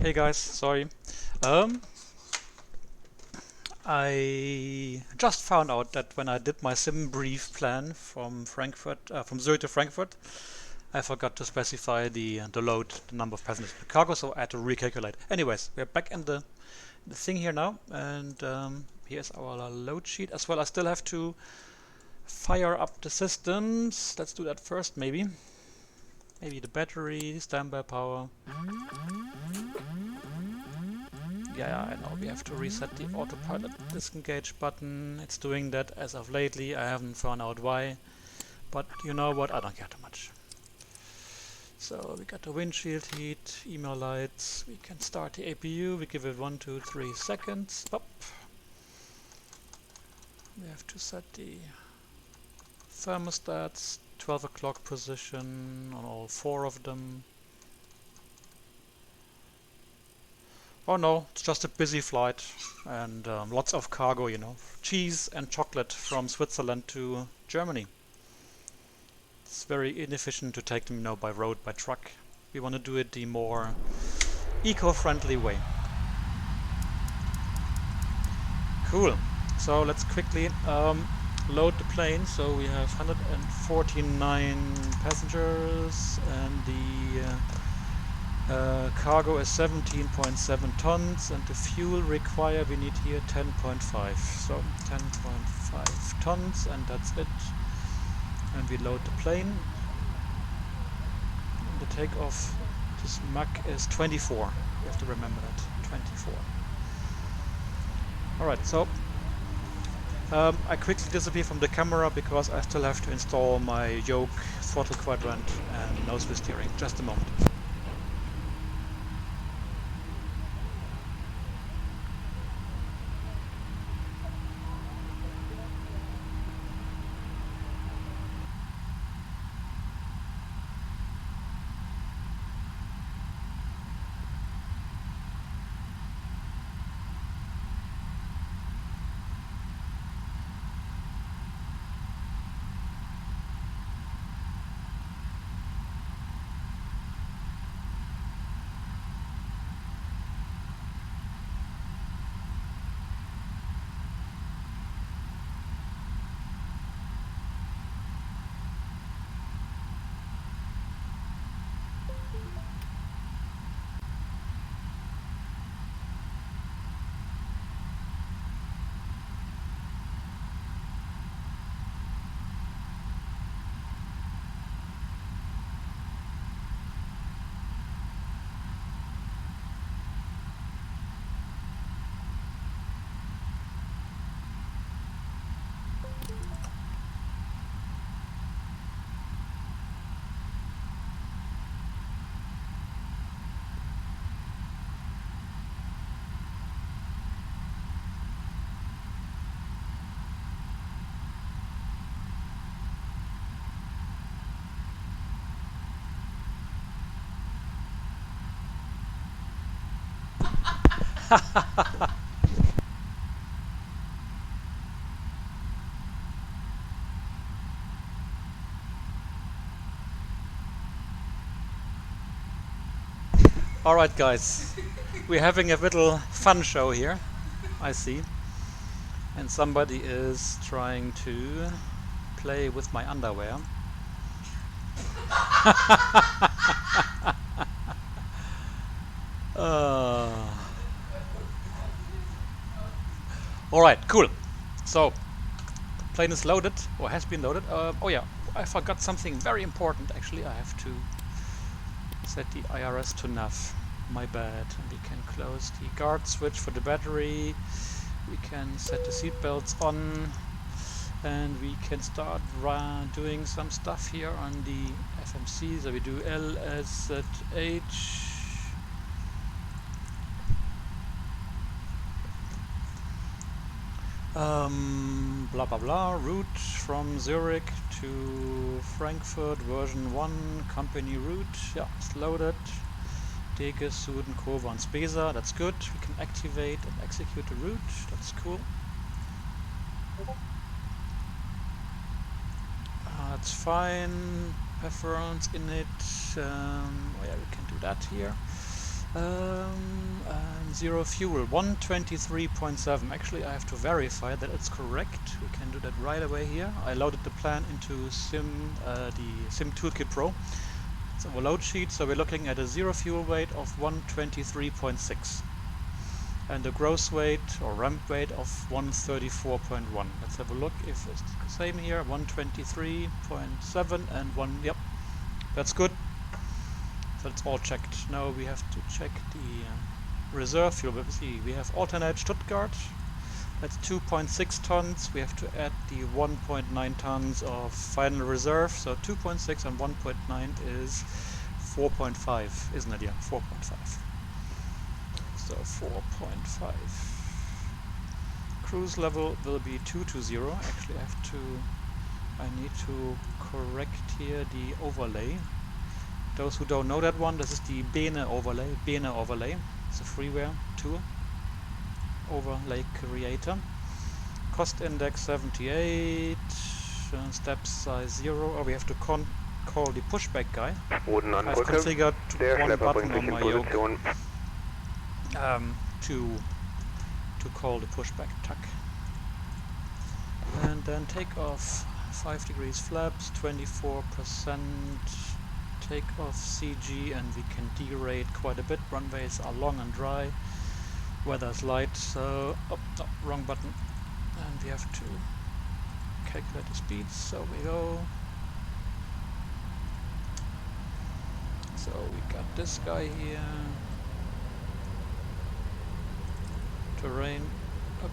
Hey guys, sorry. Um, I just found out that when I did my sim brief plan from from Zurich to Frankfurt, I forgot to specify the load, the number of passengers per cargo, so I had to recalculate. Anyways, we're back in the thing here now, and here's our load sheet as well. I still have to fire up the systems. Let's do that first, maybe. Maybe the battery, standby power. Yeah, I know we have to reset the autopilot disengage button. It's doing that as of lately. I haven't found out why, but you know what? I don't care too much. So we got the windshield heat, email lights. We can start the APU. We give it 1, 2, 3 seconds. Pop. We have to set the thermostats, 12 o'clock position on all 4 of them. Oh no, it's just a busy flight and lots of cargo, you know. Cheese and chocolate from Switzerland to Germany. It's very inefficient to take them, you know, by road, by truck. We want to do it the more eco-friendly way. Cool. So let's quickly load the plane. So we have 149 passengers and the cargo is 17.7 tons, and the fuel required we need here 10.5. So 10.5 tons, and that's it. And we load the plane. And the takeoff, this Mach is 24. You have to remember that, 24. Alright, so I quickly disappear from the camera because I still have to install my yoke, throttle quadrant and nose wheel steering. Just a moment. Alright guys, we're having a little fun show here, I see. And somebody is trying to play with my underwear. Alright, cool. So, plane is loaded, or has been loaded. Oh yeah, I forgot something very important actually. I have to set the IRS to nav. My bad. And we can close the guard switch for the battery. We can set the seat belts on. And we can start doing some stuff here on the FMC. So we do LSZH. Blah blah blah, route from Zurich to Frankfurt, version 1, company route. Yeah, it's loaded. Dege, Süden, Kurve and Spesa, that's good. We can activate and execute the route, that's cool. That's fine. Preference in it. Oh yeah, we can do that here. And zero fuel, 123.7. Actually, I have to verify that it's correct. We can do that right away here. I loaded the plan into the Sim Toolkit Pro. It's our load sheet, so we're looking at a zero fuel weight of 123.6. And a gross weight or ramp weight of 134.1. Let's have a look if it's the same here. 123.7 and 1. Yep, that's good. So it's all checked. Now we have to check the reserve fuel. Let's see, we have alternate Stuttgart. That's 2.6 tons. We have to add the 1.9 tons of final reserve. So 2.6 and 1.9 is 4.5, isn't it? Yeah, 4.5. So 4.5. Cruise level will be 220. Actually, I need to correct here the overlay. Those who don't know that one, this is the Bene overlay. It's a freeware tool. Overlay creator. Cost index 78. Step size 0. Oh, we have to call the pushback guy. I've configured one button on my yoke to call the pushback tuck. And then take off 5 degrees flaps, 24%. Take off CG, and we can derate quite a bit. Runways are long and dry. Weather's light, so wrong button. And we have to calculate the speeds. So we go. So we got this guy here. Terrain up.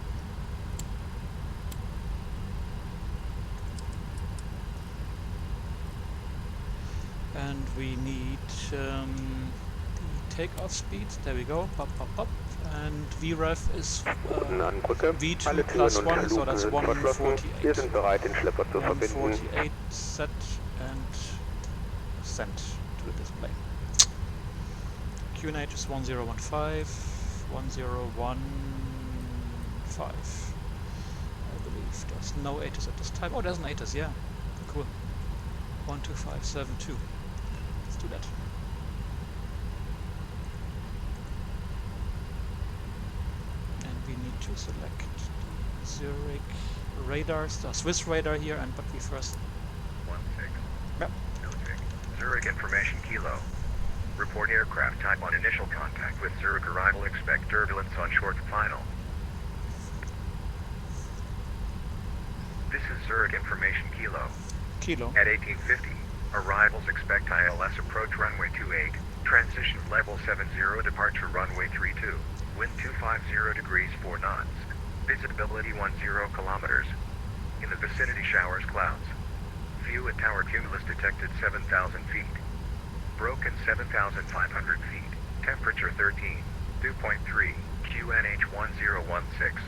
And we need the takeoff speed. There we go. Pop, pop, pop. And VREF is V2 plus 1, so that's 148. Wir sind bereit, den Schlepper zu 148 set and sent to the display. QNH is 1015, 1015. I believe there's no ATIS at this time. Oh, there's an ATIS, yeah. Cool. 12572. Let's do that. And we need to select the Zurich radars, the Swiss radar here, and but we first. 16. Yep. Zurich information Kilo. Report aircraft type on initial contact with Zurich arrival. Expect turbulence on short final. This is Zurich information Kilo. Kilo. At 1850, arrivals expect ILS approach runway 28, transition level 70, departure runway 32, wind 250 degrees 4 knots, visibility 10 kilometers. In the vicinity showers clouds. View at tower cumulus detected 7,000 feet. Broken 7,500 feet. Temperature 13, dew point 3, QNH 1016.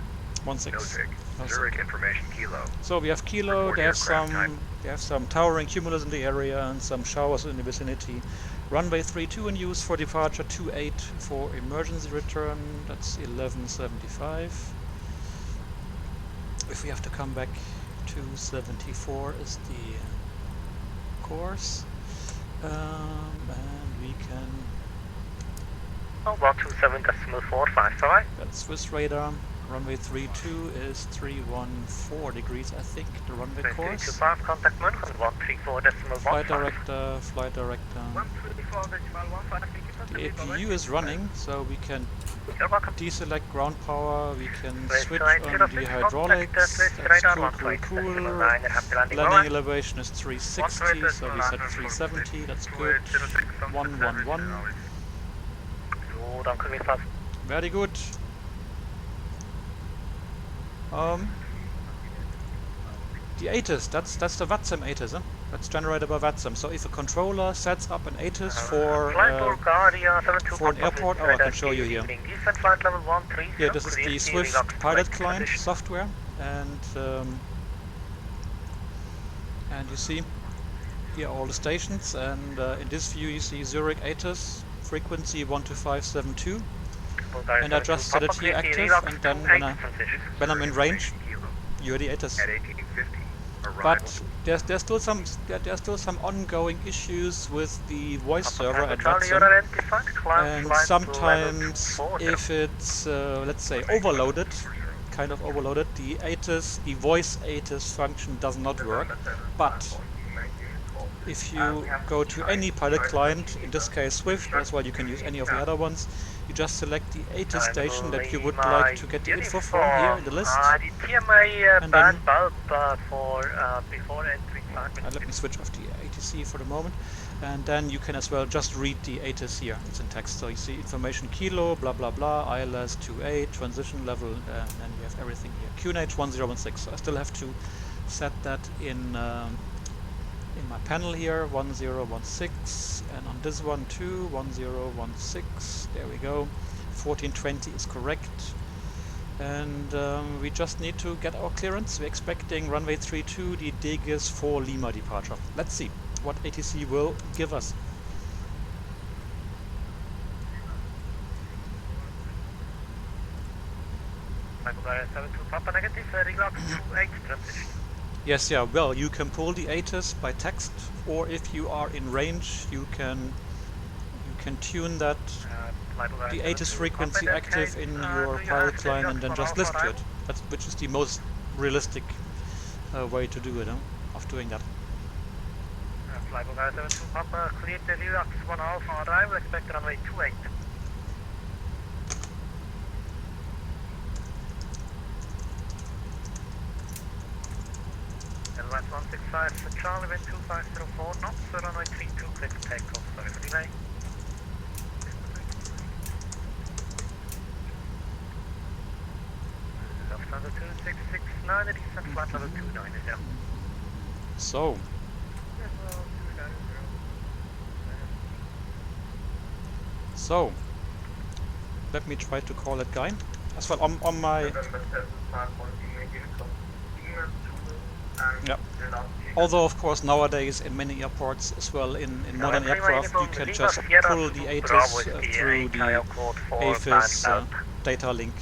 16. Nozick, Zurich information Kilo. So we have Kilo, Report they have aircraft some towering cumulus in the area and some showers in the vicinity. Runway 32 in use for departure, 28 for emergency return, that's 1175. If we have to come back, 274 is the course. And we can... 127.455. That's Swiss radar. Runway 32 is 314 degrees, I think, the runway course. 325, contact München, 134.15. Flight director. The APU is running, so we can deselect ground power, we can switch on the hydraulics, that's cool. Landing elevation is 360, so we set 370, that's good. 111. Very good. The ATIS, that's the VATSIM ATIS, huh? That's generated by VATSIM. So if a controller sets up an ATIS for an airport, oh, I can show you here. Yeah, this is the Swift pilot client software, and you see here all the stations, and in this view you see Zurich ATIS, frequency 12572. And I just set it here active, and then when I'm in range, you're the ATIS. But there's still some ongoing issues with the voice server at VATSIM, and sometimes if it's let's say overloaded, kind of overloaded, the ATIS, the voice ATIS function does not work. But if you go to any pilot client, in this case Swift, as well you can use any of the other ones, you just select the ATIS station that you would like to get the info from here in the list. And then, let me switch off the ATC for the moment. And then you can as well just read the ATIS here. It's in text. So you see information Kilo, blah blah blah, ILS 28, transition level, and then you have everything here. QNH 1016. So I still have to set that in my panel here, 1016, and on this one too, 1016, there we go, 1420 is correct, and we just need to get our clearance. We're expecting runway 32, the Degis for Lima departure. Let's see what ATC will give us. Yes, yeah, well, you can pull the ATIS by text, or if you are in range, you can tune that the ATIS frequency active in your pilot client and then just listen to it. Which is the most realistic way to do it, of doing that. Flightfactor 72 Papa, cleared the Lux 1 Alpha on arrival, expect runway 28. LS 165 for Charlie, wind 2504 knots, runway 32, clear for takeoff, sorry for delay. Lufthansa 2669, descent flight level 29 is down. So, So, let me try to call that guy. As well on my... Yeah. Although of course nowadays in many airports as well in modern aircraft you can just pull the ATIS through the AFIS data link,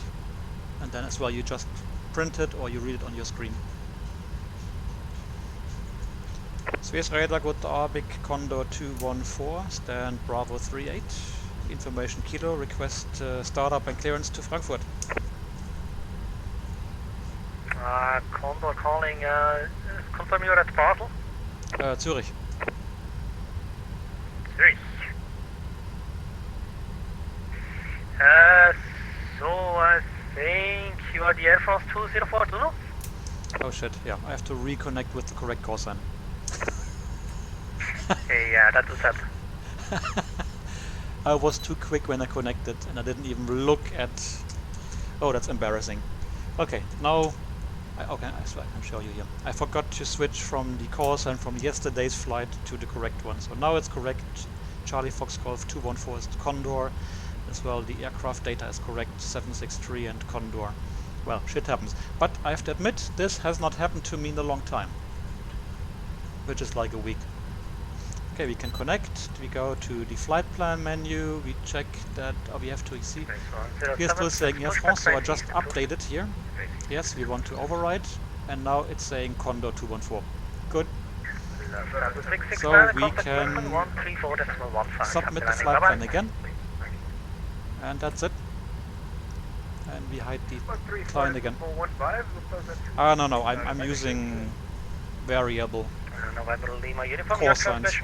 and then as well you just print it or you read it on your screen. Swiss Radar, good Arctic Condor 214, stand Bravo 38, information Kilo, request startup and clearance to Frankfurt. Condor calling, confirm you're at Basel? Zurich. Zurich. So I think you are the Air France 2042? Oh shit, yeah, I have to reconnect with the correct call sign. Yeah, that was that. I was too quick when I connected and I didn't even look at... Oh, that's embarrassing. Okay, now... Okay, I can show you here. I forgot to switch from the call sign from yesterday's flight to the correct one. So now it's correct. Charlie Fox Golf 214 is Condor. As well, the aircraft data is correct, 763 and Condor. Well, shit happens. But I have to admit, this has not happened to me in a long time. Which is like a week. Okay, we can connect. We go to the flight plan menu. We check that we have to see. We're still saying Air France, so I just updated here. Yes, we want to override, and now it's saying Condor 214. Good. So we can submit the flight plan again, and that's it. And we hide the client again. No, I'm using variable call signs.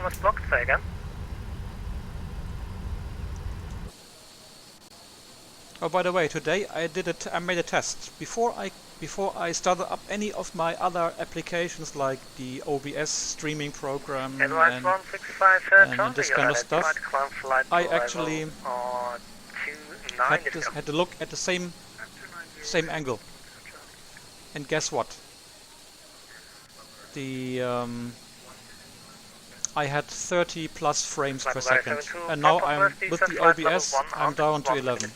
Oh, by the way, today I made a test before I started up any of my other applications like the OBS streaming program and this kind of stuff. I actually had to look at the same angle, and guess what? I had 30 plus frames per second, and now with the OBS I'm down to 11.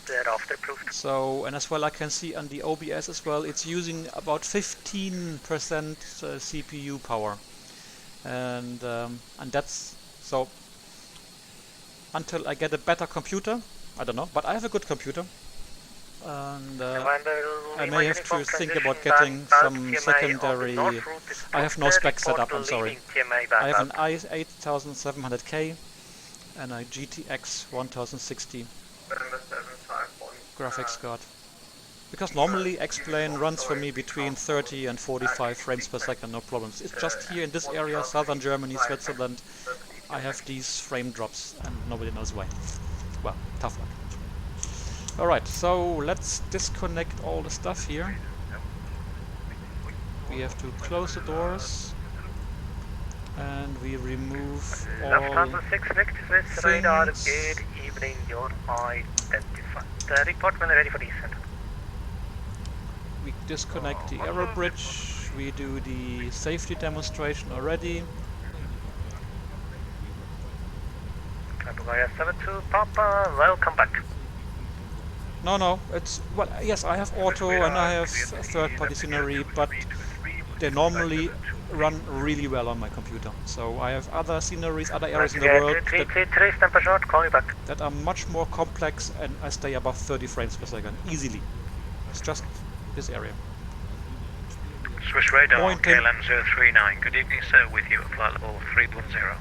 So, and as well I can see on the OBS as well, it's using about 15% CPU power, and that's so. Until I get a better computer, I don't know, but I have a good computer. And I may have to think about getting some secondary... I have no specs set up, I'm sorry. I have an i8700K and a GTX 1060 graphics card. Because normally X-Plane runs for me between 30 and 45 frames per second, no problems. It's just here in this area, southern Germany, Switzerland, I have these frame drops and nobody knows why. Well, tough luck. Alright, so let's disconnect all the stuff here. We have to close the doors and we remove all things. Good evening, you're identified. Report when ready for descent. We disconnect the aero bridge, we do the safety demonstration already. 72 Papa, welcome back. No, it's... Well, yes, I have auto and I have third-party scenery, but they normally run really well on my computer. So I have other sceneries, other areas in the world that are much more complex, and I stay above 30 frames per second, easily. It's just this area. Swiss Radar, KLM 039. Good evening, sir, with you at flight level 310.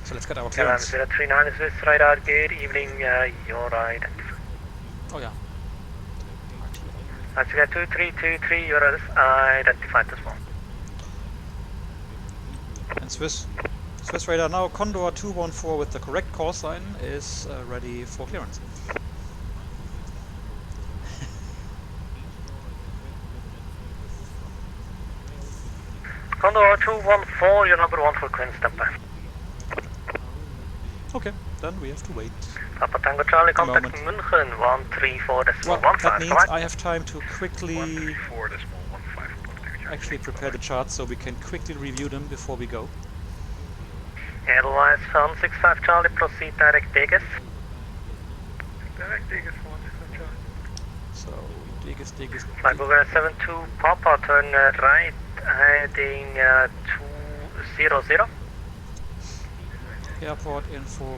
So let's get our clearance. 039 Swiss Radar, good evening, you're identified. Oh yeah. That's 2323, you're identified as well. And Swiss Radar now, Condor 214 with the correct call sign is ready for clearance. Condor 214, you're number 1 for clearance standby. Okay, then we have to wait. Papa Tango Charlie, contact München 134.15. Well, that means I have time to quickly actually prepare the charts so we can quickly review them before we go. Airlines 165 Charlie, proceed direct Vegas. Direct Degas 165 Charlie. So Degas. Flight Bulgaria 72 Papa, turn right, heading 200. Airport info,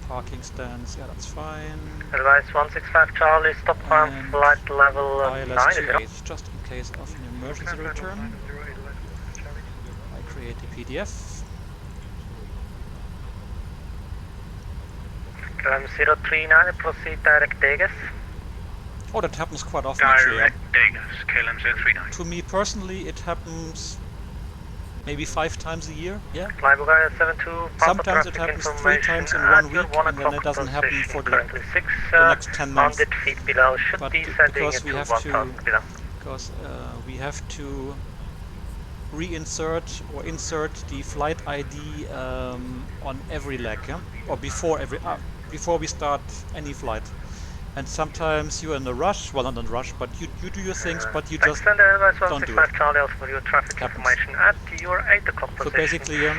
parking stands, yeah, that's fine. Advice 165 Charlie, stop climb And flight level 90. LSZH, just in case of an emergency return. I create the PDF. Climb 039, proceed direct Degas. Oh, that happens quite often actually. Direct Degas, KLM 039. To me personally, it happens maybe 5 times a year, yeah. Flight Bulgaria 72 Papa, Sometimes it traffic happens 3 information times in at 1 your week, 1 and then it o'clock doesn't happen position, for the currently the next 10 months. 100 feet below, should But be sending because it we to have 1000 to, below. because we have to reinsert or insert the flight ID on every leg, yeah? Or before we start any flight. And sometimes you're in a rush, well not in a rush, but you do your things, but you just Extend Advice don't do 165 it. Charlie also for your traffic Happens. information at your 8 o'clock So position. basically,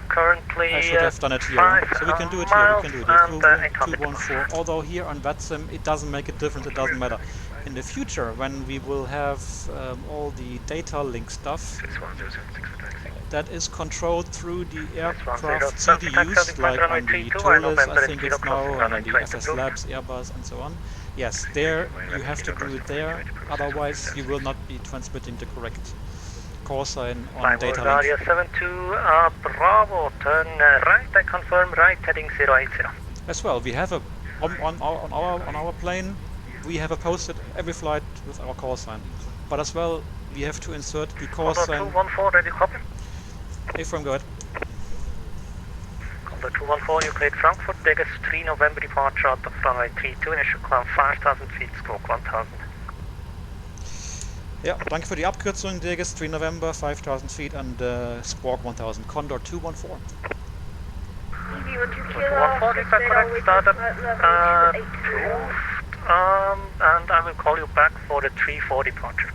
Currently I should have done it here. 5 So we can do it here, we can do it here. miles and 214. Although here on VATSIM it doesn't make a difference, it doesn't matter. In the future, when we will have all the data link stuff, that is controlled through the aircraft CDUs, like on the TOLIS, I think it's now, and on the FS Labs, Airbus, and so on. Yes, there you have to do it there, otherwise you will not be transmitting the correct call sign on data link. 72 Bravo, turn right, I confirm right, heading 080. As well, we have a on our plane, we have a posted every flight with our call sign, but as well we have to insert the call sign. 214, ready, copy. Affirm, go ahead. Condor 214, you cleared Frankfurt, Degas 3 November departure out of runway 32, initial climb 5000 feet, stroke 1000. Ja, danke für die Abkürzung, Degas 3 November, 5000 feet and Squawk 1000, Condor 214. 214 is a correct startup, and I will call you back for the 3-4 departure.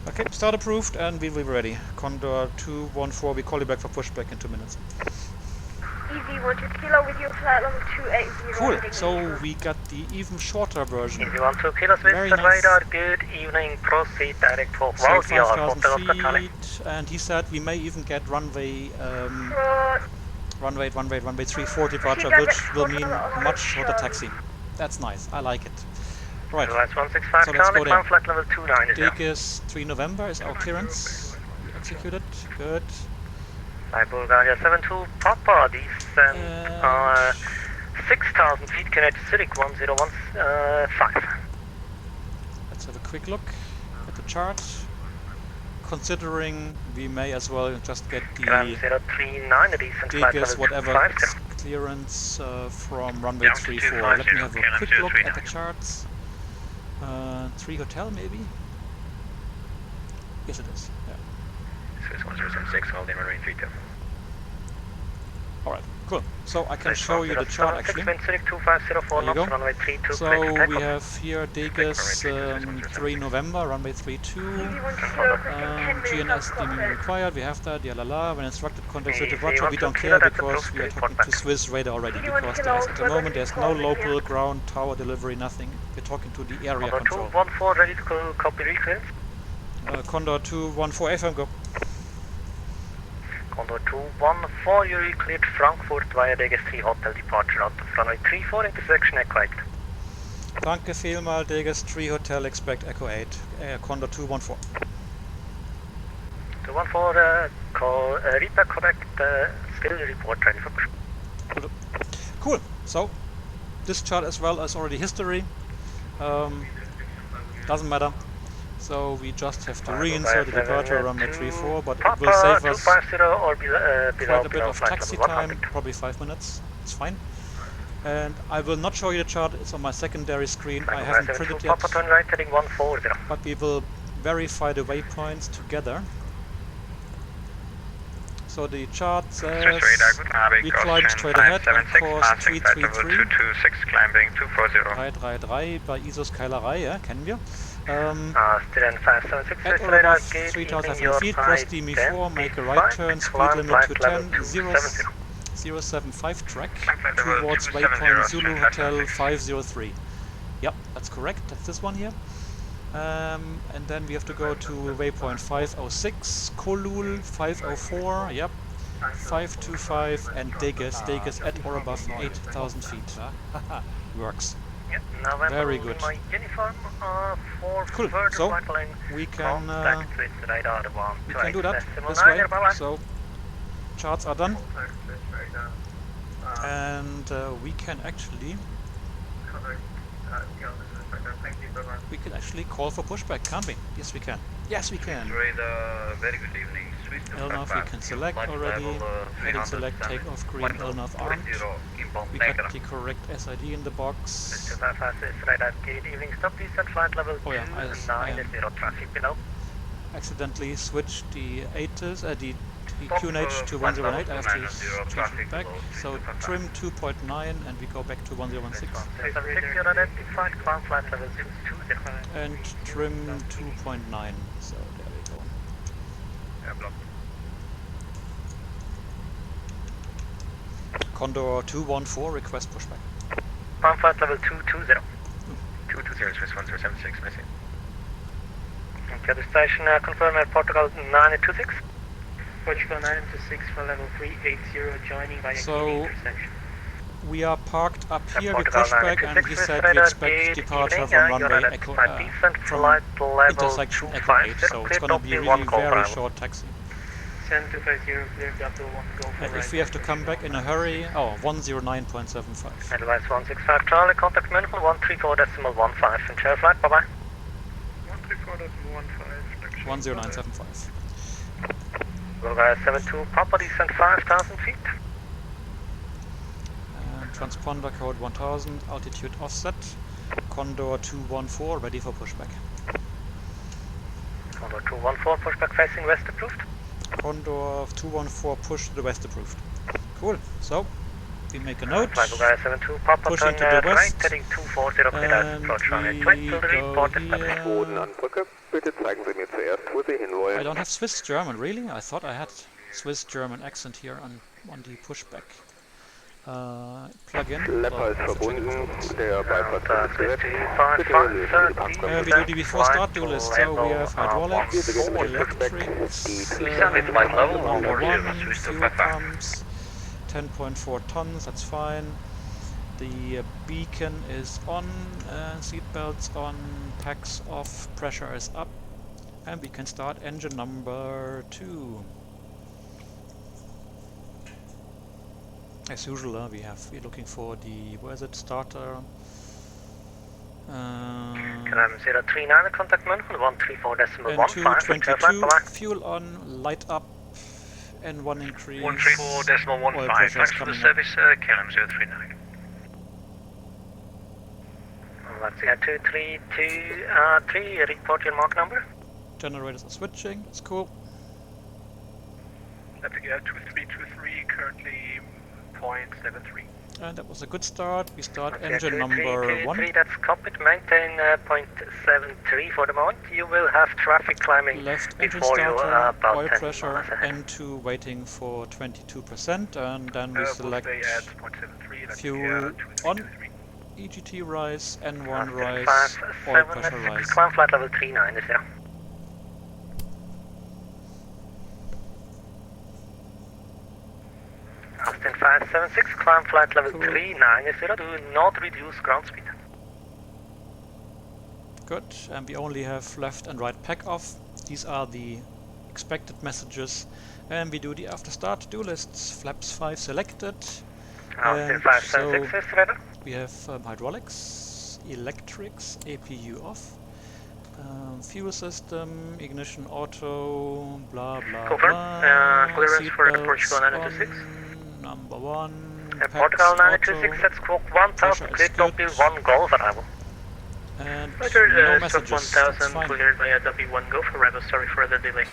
Okay, start approved and we will be ready. Condor 214, we call you back for pushback in 2 minutes. Easy 12 kilo with your flight level 280. Cool, so we got the even shorter version. Easy 12 kilos with Very the nice. radar, good evening, proceed direct for So Valdiar, 5,000 Hotel Oscar Charlie. feet, and he said we may even get runway 34 departure, which will mean much shorter taxi. That's nice, I like it. Right, Advice 165 so let's go Charlie, there. climb flight level 29 is there. Degas 3 November is our clearance. We executed, good. Flight Bulgaria 72 Papa, descent 6,000 feet, Canadian Zurich 1015. Let's have a quick look at the chart. Considering we may as well just get Climb the 039, the descent flight Degas level whatever 250. clearance from runway 34. Let me have a quick look at the charts. 3 hotel maybe? Yes it is, yeah. Swiss 1076, hold in runway 32. Alright, cool. So I can show you the chart actually. Wind Zurich 2504 There you knots, go. runway 32, So clear to we takeoff. have here Degas 3 November, runway 32. GNS deeming required, we have that, yalala. When instructed, contact City Roger, we don't care because we are talking to Swiss radar already, because there's, at the moment there's no local ground tower delivery, nothing. We're talking to the area Condor control. 214 ready to copy reclearance. Condor 214 FM, go. Condor 214, you recleared Frankfurt via Degas 3 Hotel departure out of runway 34, intersection Echo 8. Danke vielmal, Degas 3 Hotel, expect Echo 8, Condor 214. 214, call repair correct, still report ready for push. Cool, so this chart as well as already history, doesn't matter. So we just have to reinsert the departure runway 34, but it will save us 250 or quite a bit of taxi time, probably 5 minutes, it's fine. And I will not show you the chart, it's on my secondary screen, I haven't printed yet, Papa turn right heading 140. but we will verify the waypoints together. So the chart says we climbed straight ahead on course 333, 333 bei ISOs Keilerei, ja, kennen wir. Still 576 At or radar, above gate 3,000 your feet, cross right DME 10, 4, make a right turn, speed limit to 10, 075 track Flight level towards 270, waypoint Zulu Flight Hotel level 503. Yep, that's correct. That's this one here. And then we have to go to waypoint 506, Kolul 504. Yep. 525 and Degas at or above 8,000 feet. Works. Yep, November Very good. My uniform for Cool. further So flight line we can contact with radar we can do that 128.9, this way. bye-bye. So charts are done, and we can actually call for pushback, can't we? Yes, we can. Yes, we can. Very good evening. LNAV we can select already. Heading select, takeoff green, LNAV armed. We got the correct SID in the box. Good evening, stop descent flight level Oh yeah, I 290 traffic below. accidentally switched the ATIS, the QNH to 108. I have to change it back. So trim 2.9 and we go back to 1016. 76 you're identified, climb flight level 220. And trim 2.9. So there we go. Condor 214 request pushback. Climb flight level 220. 220 Swiss 1076, missing. Okay, the station confirm at Portugal 926. Portugal 926 for level 380 joining via So, intersection. We are parked up here, we Portugal push back, and he 926 said with we radar, expect good departure evening, from you're runway identified Echo, descent from flight level intersection Echo 8, 250, so it's clear going to be Doppler really 1 call very Bravo. short taxi. 7250 clear Doppler 1 go for And right. if we have to come back in a hurry, 109.75. Advice 165 Charlie, contact München 134.15 and share flight, bye bye. 134.15. 10975. Bulgaria 72, proper descent 5,000 feet. And transponder code 1000, altitude offset. Condor 214 ready for pushback. Condor 214, pushback facing west approved. Condor 214 push to the west approved. Cool. So we make a note. Flight Bulgaria 72, proper Pushing turn to the right, west. heading 240, clear out And approach runway we 20 to the go report here. Bodenanbrücke, bitte zeigen Sie mir zuerst, wo Sie hinwollen. I don't have Swiss German, really? I thought I had Swiss German accent here on the pushback. Plug in. Lepper ist verbunden, der Bypass ist gesetzt. We do the before start do list, so we have hydraulics, electrics, number 1, fuel pumps, 10.4 tons, that's fine. The beacon is on, seat belts on, packs off, pressure is up, and we can start engine number 2. As usual, we're looking for the, where is it, starter. Canam 039, contact München 134.15 share flight, 222, bye bye. fuel on, light up, N1 increase. 134.15. Oil pressure is Thanks for the coming up. service, KLM 039. Let's see, 2323, report your mark number. Generators are switching, that's cool. Navigator 2323, currently 0.73. And that was a good start. We start Okay, engine number 1. That's copied, maintain 0.73 for the moment. You will have traffic climbing Left engine before you starter, about oil 10 pressure, miles ahead. N2 waiting for 22%, and then we We'll select stay at 0.73, fuel on, 2323. EGT rise, N1 Austin rise, oil pressure 576, rise. climb flight level 39 is there. Austin 576, climb flight level Cool. 390, do not reduce ground speed. Good, and we only have left and right pack off. These are the expected messages, and we do the after start do lists. Flaps 5 selected, Austin and 576 so is ready. we have hydraulics, electrics, APU off, fuel system, ignition auto, blah blah Confirm. blah. Clearance for the Seatbelts Portugal 926. on, number 1. Portugal packs 926, auto, that's squawk 1000, pressure clear is Doppler good. 1 golf arrival. And Roger, no stop messages, that's 1000, fine. cleared via W1 go for arrival, sorry for the delay.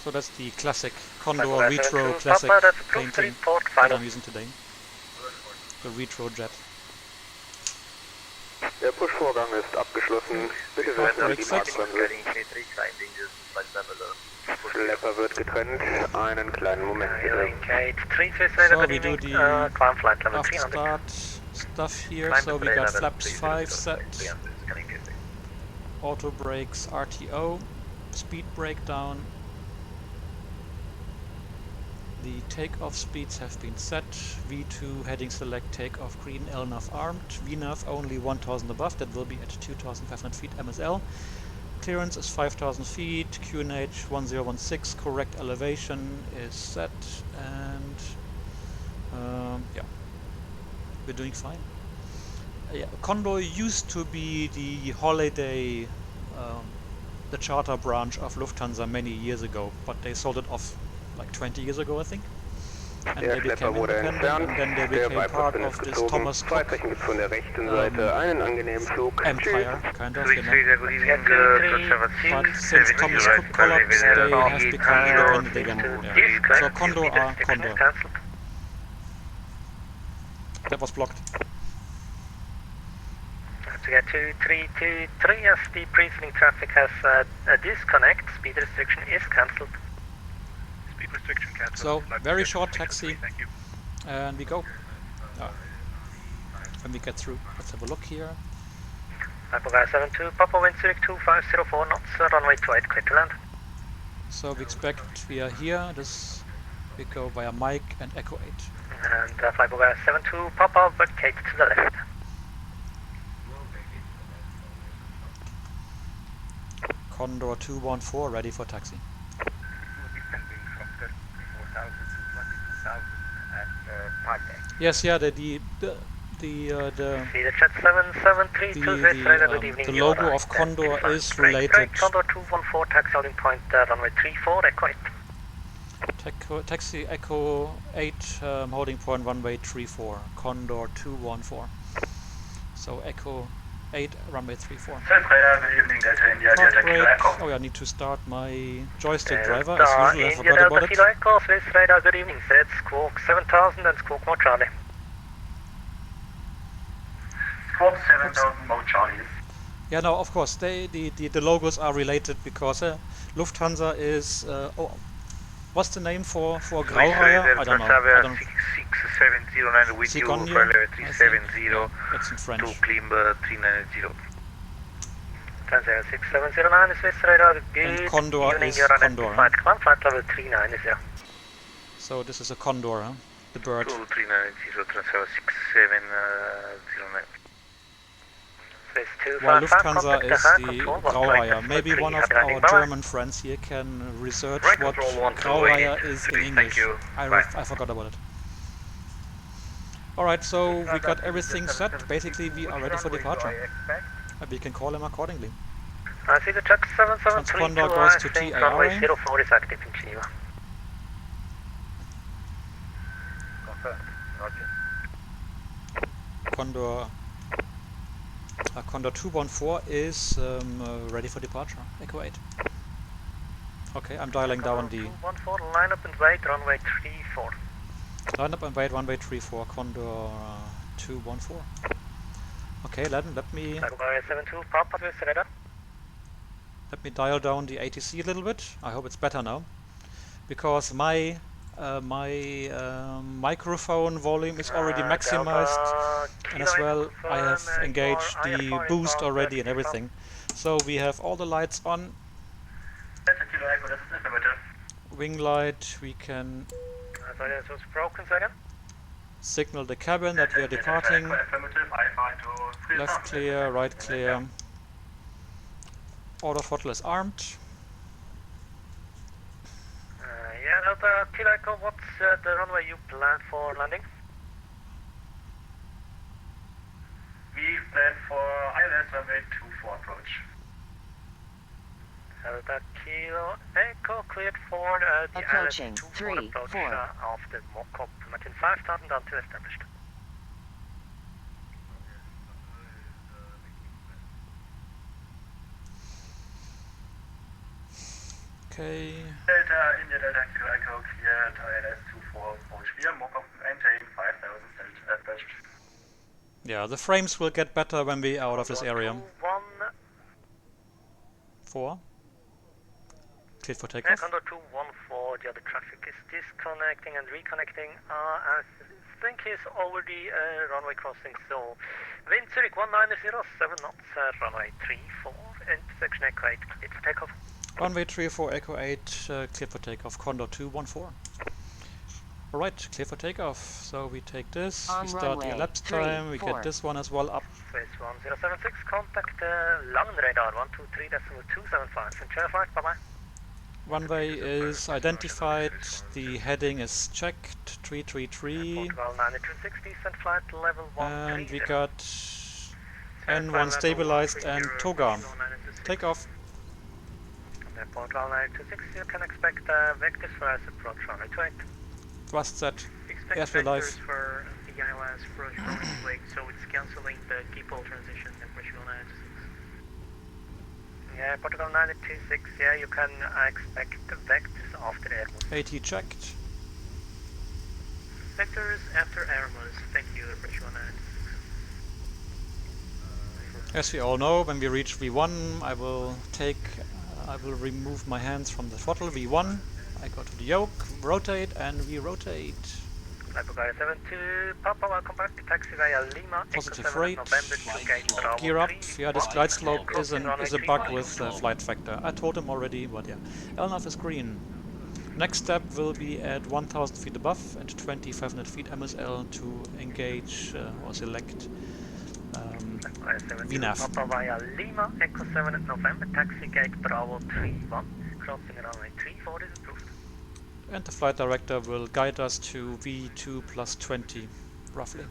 So that's the classic Condor Papa, Retro 72, Classic Papa, that's approved, painting report that final. I'm using today. The Retro Jet. Der Push-Vorgang ist abgeschlossen. Bitte Hard setzen brake die set. Marktbremse. Schlepper wird getrennt. Einen kleinen Moment bitte. So we do the after start stuff here. So we got flaps 5 set, auto brakes RTO, speed breakdown. The takeoff speeds have been set. V2 heading select takeoff green, LNAV armed. VNAV only 1000 above, that will be at 2500 feet MSL. Clearance is 5000 feet, QNH 1016, correct elevation is set, and yeah, we're doing fine. Yeah, Condor used to be the holiday, the charter branch of Lufthansa many years ago, but they sold it off like 20 years ago, I think. And Der they Schlepper became wurde independent, entfernt. and then they Der became part Viper of ist this gezogen. Thomas Cook Freizeichen gibt von der rechten Seite. Einen angenehmen Flug. empire, Tschüss. kind of, Good you know. evening, But since Thomas Cook collapsed, they have become independent again. Yeah. So Condor are Condor. That was blocked. To get to 323 as the pre-flight traffic has a disconnect, speed restriction is cancelled. Speed restriction cancelled. So very short taxi, Thank you. and we go. When we get through, let's have a look here. Papa 72, Papa wind Zurich 2504 knots, runway 28, clear to land. So we expect we are here. This we go via Mike and Echo 8. And Flightfactor 72, Papa vacate to the left. Condor 214 ready for taxi. Yes, yeah, the See the jet 773 the logo of Condor is related. Condor 214, taxi holding point runway 34, Echo 8. Taxi Echo 8 holding point runway 34. Condor 214. So Echo 8 runway 34. Good evening, Delta India, Start Delta Kilo brake. Echo. Oh yeah, I need to start my joystick driver as usual. I forgot about it. Kilo Echo, Swiss radar, good evening, set Squawk 7000 and Squawk more Charlie. Squawk 7000, Mo Charlie. Yeah, no, of course, the logos are related because Lufthansa is what's the name for Graureiher? I don't know. 6709 with you, Cigogne, for I 370 That's in French. to Climber 390. 106709 is Swiss radar, good And Condor evening, is you're Condor, unidentified command, flight level 39 is there. So this is a Condor, huh? The bird. 2390, transfer 6709. While Lufthansa is the Graureiher. Maybe one of our German friends here can research what Graureiher is in English. I forgot about it. Alright, so we got everything set. Basically, we are ready for departure. And we can call him accordingly. I see the check 773 Transponder goes to runway TARA. 04 is active in Geneva. Condor 214 is ready for departure. Echo 8. Okay, I'm dialing down the 214, line up and wait, runway 34. line up and wait, runway 34, Condor 214. Okay, let me 72, Papa Swiss radar. let me dial down the ATC a little bit. I hope it's better now, because my microphone volume is already maximized, and as well I have engaged the boost already and everything. So we have all the lights on. Wing light, we can That was broken second. signal the cabin that we are departing. Left clear, right clear. Auto throttle is armed. Yeah, Delta Kilo Echo, what's the runway you plan for landing? We plan for ILS runway 24 approach. Delta Kilo Echo cleared for the Approaching, ILS 24 approach 3-4. Of the mock-up maintain 5000 until established. Okay. Delta India, Delta Kilo Echo cleared ILS 24 approach. We are mock-up maintain 5000 established. Yeah, the frames will get better when we are out of this area. 4. Clear for takeoff. Condor 214, the other traffic is disconnecting and reconnecting. I think he's over the runway crossing, so wind Zurich 190, 7 knots, runway 34, intersection Echo 8, clear for takeoff. Runway 34, Echo 8, clear for takeoff, Condor 214. Alright, clear for takeoff. So we take this, we start the elapsed time, we get this one as well up. Swiss 1076, contact Langen radar 123.275, and chair flight, bye-bye. Runway is identified, the heading is checked, 333, Portugal 9260, send flight level 130. and we got N1 stabilized and toga. Take off. Portugal 9260, you can expect vectors for us approach runway 28. Thrust set, Expect airfield live. vectors for the ILS approach runway 28, so it's cancelling the depot transition at Portugal 926. Yeah, Portugal 926, yeah, you can expect the vectors after Airbus. AT checked. Vectors after Airbus, thank you, Portugal 926. As we all know, when we reach V1, I will remove my hands from the throttle. V1, I go to the yoke, rotate, and we rotate. Bulgaria 72, Papa, welcome back. Taxi via Lima. Positive rate. Gear up. Yeah, this glide slope is a bug with Flightfactor. I told him already, but yeah. LNAV is green. Next step will be at 1000 feet above and 2500 feet MSL to engage or select VNAV. Papa via Lima, Echo 7 at November, taxi gate Bravo 31, crossing runway 34 is approved. And the flight director will guide us to V2 plus 20, roughly.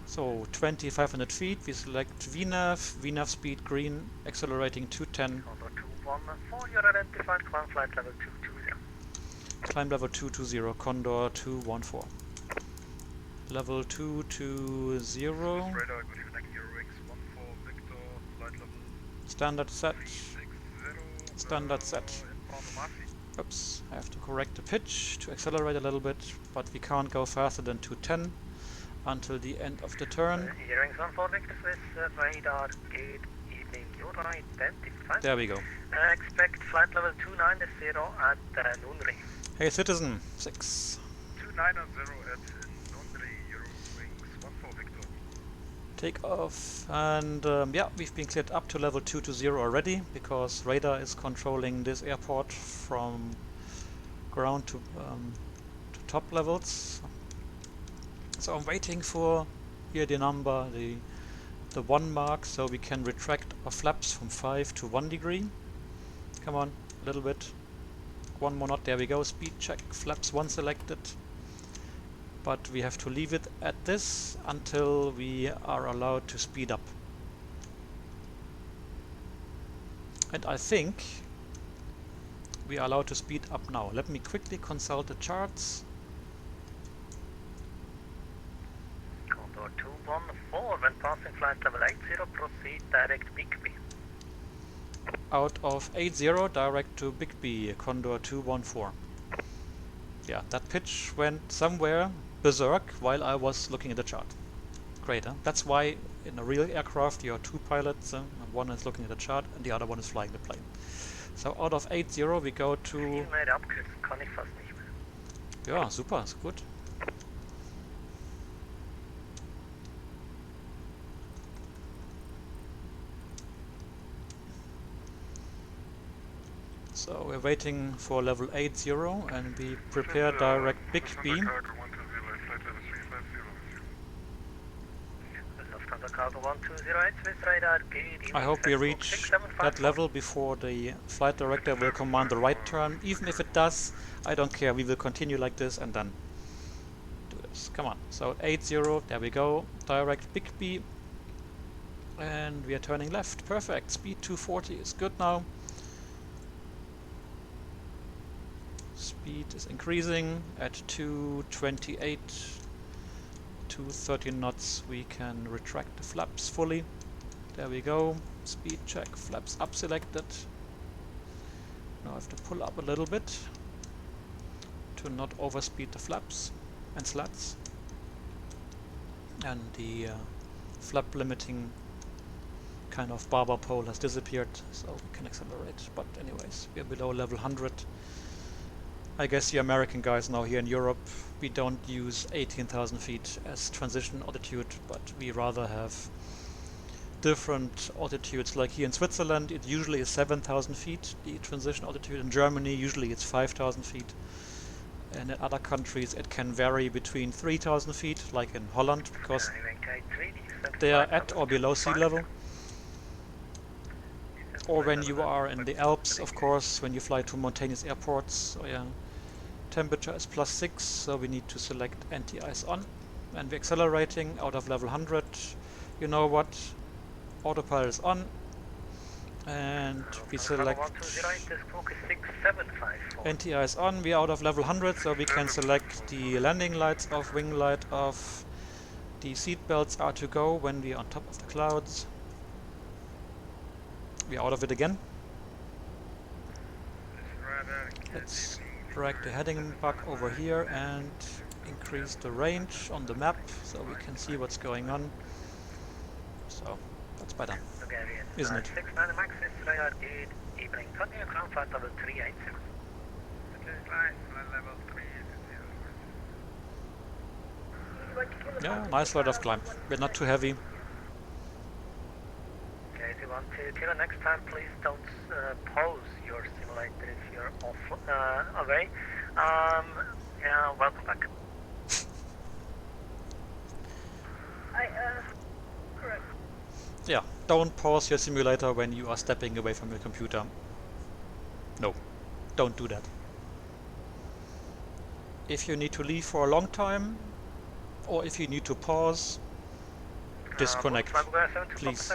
So 2500 feet, we select VNAV speed green, accelerating 210. Condor 214, you're identified, climb flight level 220. Climb level 220, Condor 214. Level 220. Radar, good evening, Eurowings 14 Victor, flight level Standard set. 360. Standard set. Oops, I have to correct the pitch to accelerate a little bit, but we can't go faster than 210 until the end of the turn. Eurowings 14 Victor Swiss, radar, good evening, you're identified. There we go. Expect flight level 290 at Nunri. Hey Citizen, 6. 290 at Nundri, Eurowings 14 Victor. Take off, and yeah, we've been cleared up to level 220 already, because radar is controlling this airport from ground to top levels. So I'm waiting for here the number, the 1 mark, so we can retract our flaps from 5 to 1 degree. Come on, a little bit. 1 more knot, there we go, speed check, flaps 1 selected. But we have to leave it at this until we are allowed to speed up. And I think we are allowed to speed up now. Let me quickly consult the charts. Condor 214, when passing flight level 80, proceed direct Bigby. Out of 80, direct to Bigby, Condor 214. Yeah, that pitch went somewhere berserk while I was looking at the chart. Great, huh? That's why in a real aircraft you are 2 pilots, one is looking at the chart and the other one is flying the plane. So out of 80 we go to... Kann ich fast nicht mehr. Ja, super, ist gut. So we're waiting for level 80 and we prepare direct Bigby. I hope we reach that level before the flight director will command the right turn. Even if it does, I don't care, we will continue like this and then do this. Come on, so 80, there we go, direct Bigby. And we are turning left, perfect, speed 240 is good now. Speed is increasing at 228, 230 knots. We can retract the flaps fully. There we go. Speed check, flaps up selected. Now I have to pull up a little bit to not overspeed the flaps and slats. And the flap limiting kind of barber pole has disappeared, so we can accelerate. But anyways, we are below level 100. I guess you American guys know here in Europe we don't use 18,000 feet as transition altitude, but we rather have different altitudes. Like here in Switzerland it usually is 7,000 feet, the transition altitude. In Germany usually it's 5,000 feet. And in other countries it can vary between 3,000 feet, like in Holland, because they are at or below sea level. Or when you are in the Alps, of course, when you fly to mountainous airports. So yeah, temperature is +6, so we need to select anti-ice on. And we're accelerating out of level 100. You know what? Autopilot is on. And we select anti-ice on. We are out of level 100, so we can select the landing lights off, wing light off. The seat belts are to go when we are on top of the clouds. We are out of it again. Let's drag the heading back over here and increase the range on the map so we can see what's going on. So that's better, isn't it? Yeah, nice rate of climb. We're not too heavy. Okay, if you want to kilo next time, please don't pause your simulator if you're off away. Yeah, welcome back. Correct. Yeah, don't pause your simulator when you are stepping away from your computer. No, don't do that. If you need to leave for a long time, or if you need to pause, disconnect, please.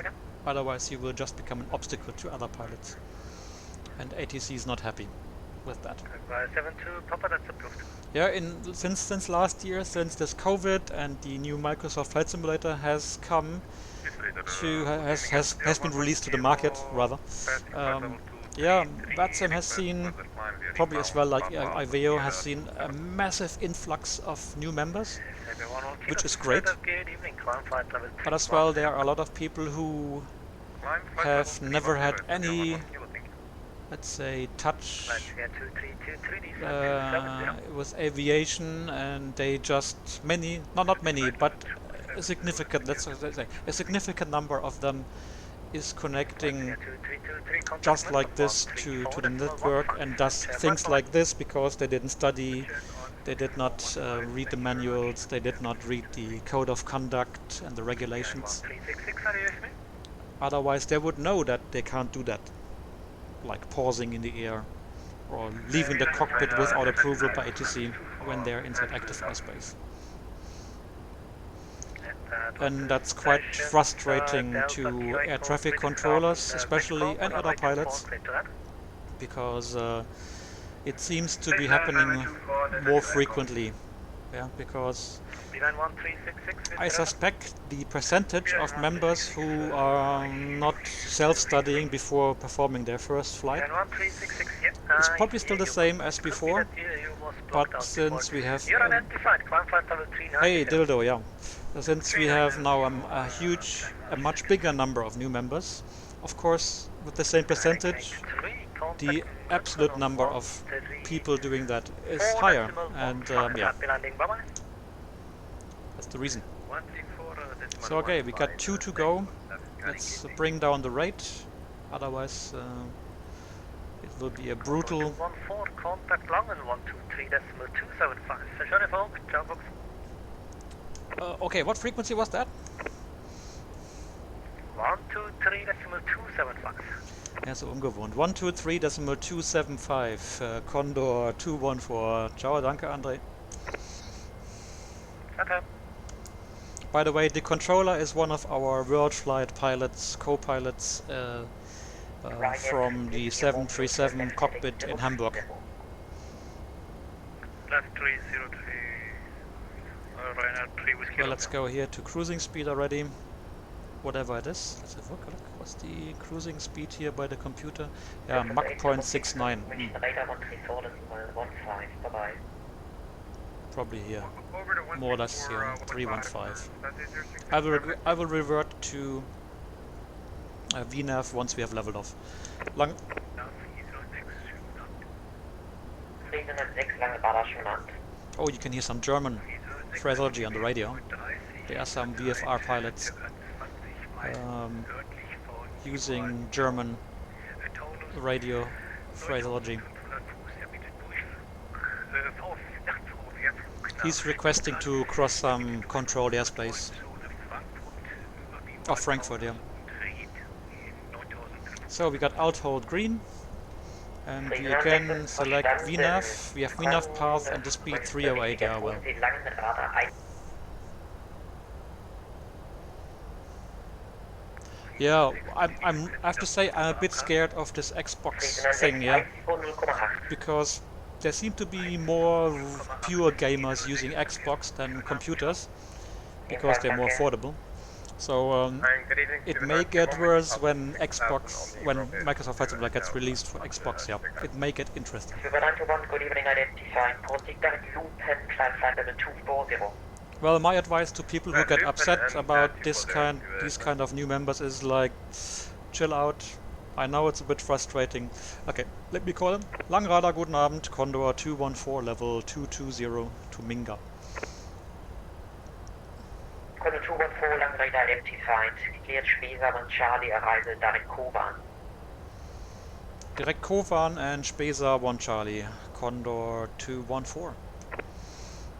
Otherwise you will just become an obstacle to other pilots. And ATC is not happy with that. 72 Papa, that's approved. Yeah, since last year, since this COVID and the new Microsoft Flight Simulator has come to has been released to the market, rather. Yeah, VATSIM has seen, probably as well like IVEO, has seen a massive influx of new members, which is great. But as well, there are a lot of people who have never had any, let's say, touch with aviation, and they just not many, but a significant, let's say, a significant number of them is connecting just like this to the network and does things like this because they didn't study, they did not read the manuals, they did not read the code of conduct and the regulations. Otherwise they would know that they can't do that, like pausing in the air or leaving the cockpit without approval by ATC when they're inside active airspace. And that's quite frustrating to air traffic controllers especially, and other pilots, because it seems to be happening more frequently. Yeah, because I suspect the percentage of members who are not self-studying before performing their first flight is probably still the same as before, but since we have hey dildo, yeah. Since we have now a much bigger number of new members, of course, with the same percentage, the absolute number of people doing that is higher, and yeah, that's the reason. So okay, we got 2 to go. Let's bring down the rate, otherwise it will be a brutal. Okay, what frequency was that? 123.275. Ja, so ungewohnt. 123.275, Condor 214. Ciao, danke, André. Okay. By the way, the controller is one of our World Flight pilots, co-pilots from the 737 cockpit in Hamburg. Left 303. Well, let's go here to cruising speed already, whatever it is. Let's have a look. What's the cruising speed here by the computer? Yeah, Mach 0.69. probably here, Over to more or less here, 315. I will revert to VNAV once we have leveled off. Lang 306 lange Radar schon genannt. Oh, you can hear some German phraseology on the radio. There are some VFR pilots using German radio phraseology. He's requesting to cross some controlled airspace of Frankfurt, yeah. So we got outhold green, and we again select VNAV. We have VNAV path and the speed 308, yeah, well. Yeah, I have to say I'm a bit scared of this Xbox thing, yeah, because there seem to be more pure gamers using Xbox than computers, because they're more affordable. So it may get worse when Microsoft Flight Simulator gets released for Xbox, yeah. It may get interesting. Well, my advice to people who get upset about these kind of new members is like, chill out. I know it's a bit frustrating. Okay, let me call him. Langradar, guten Abend, Condor 214, level 220 to Minga. Condor 214, Langradar empty flight. Cleared Spesa und Charlie, Arrival direct Kovan. Direct Kovan and Spesa 1 Charlie, Condor 214.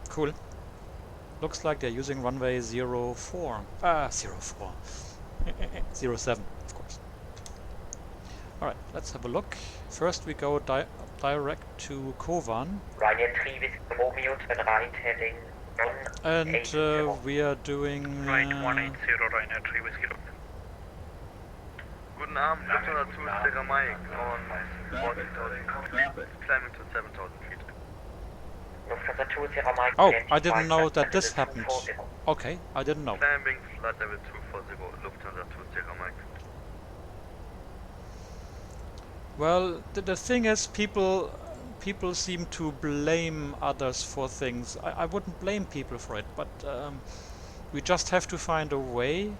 Cool. Looks like they're using runway 04. 07, of course. Alright, let's have a look. First we go direct to Kovan. Ryanair 3 with Romeo to the right, heading and we are doing... Right, 180, Ryanair 3 with Kilo. Guten Abend, Lufthansa 2 Sierra Mike on 14,000, climbing to 7,000 feet. Oh, I didn't know that this happened. Okay, I didn't know. Climbing flight level 240, Lufthansa 2 Sierra Mike. Well, the thing is, people seem to blame others for things. I wouldn't blame people for it, but we just have to find a way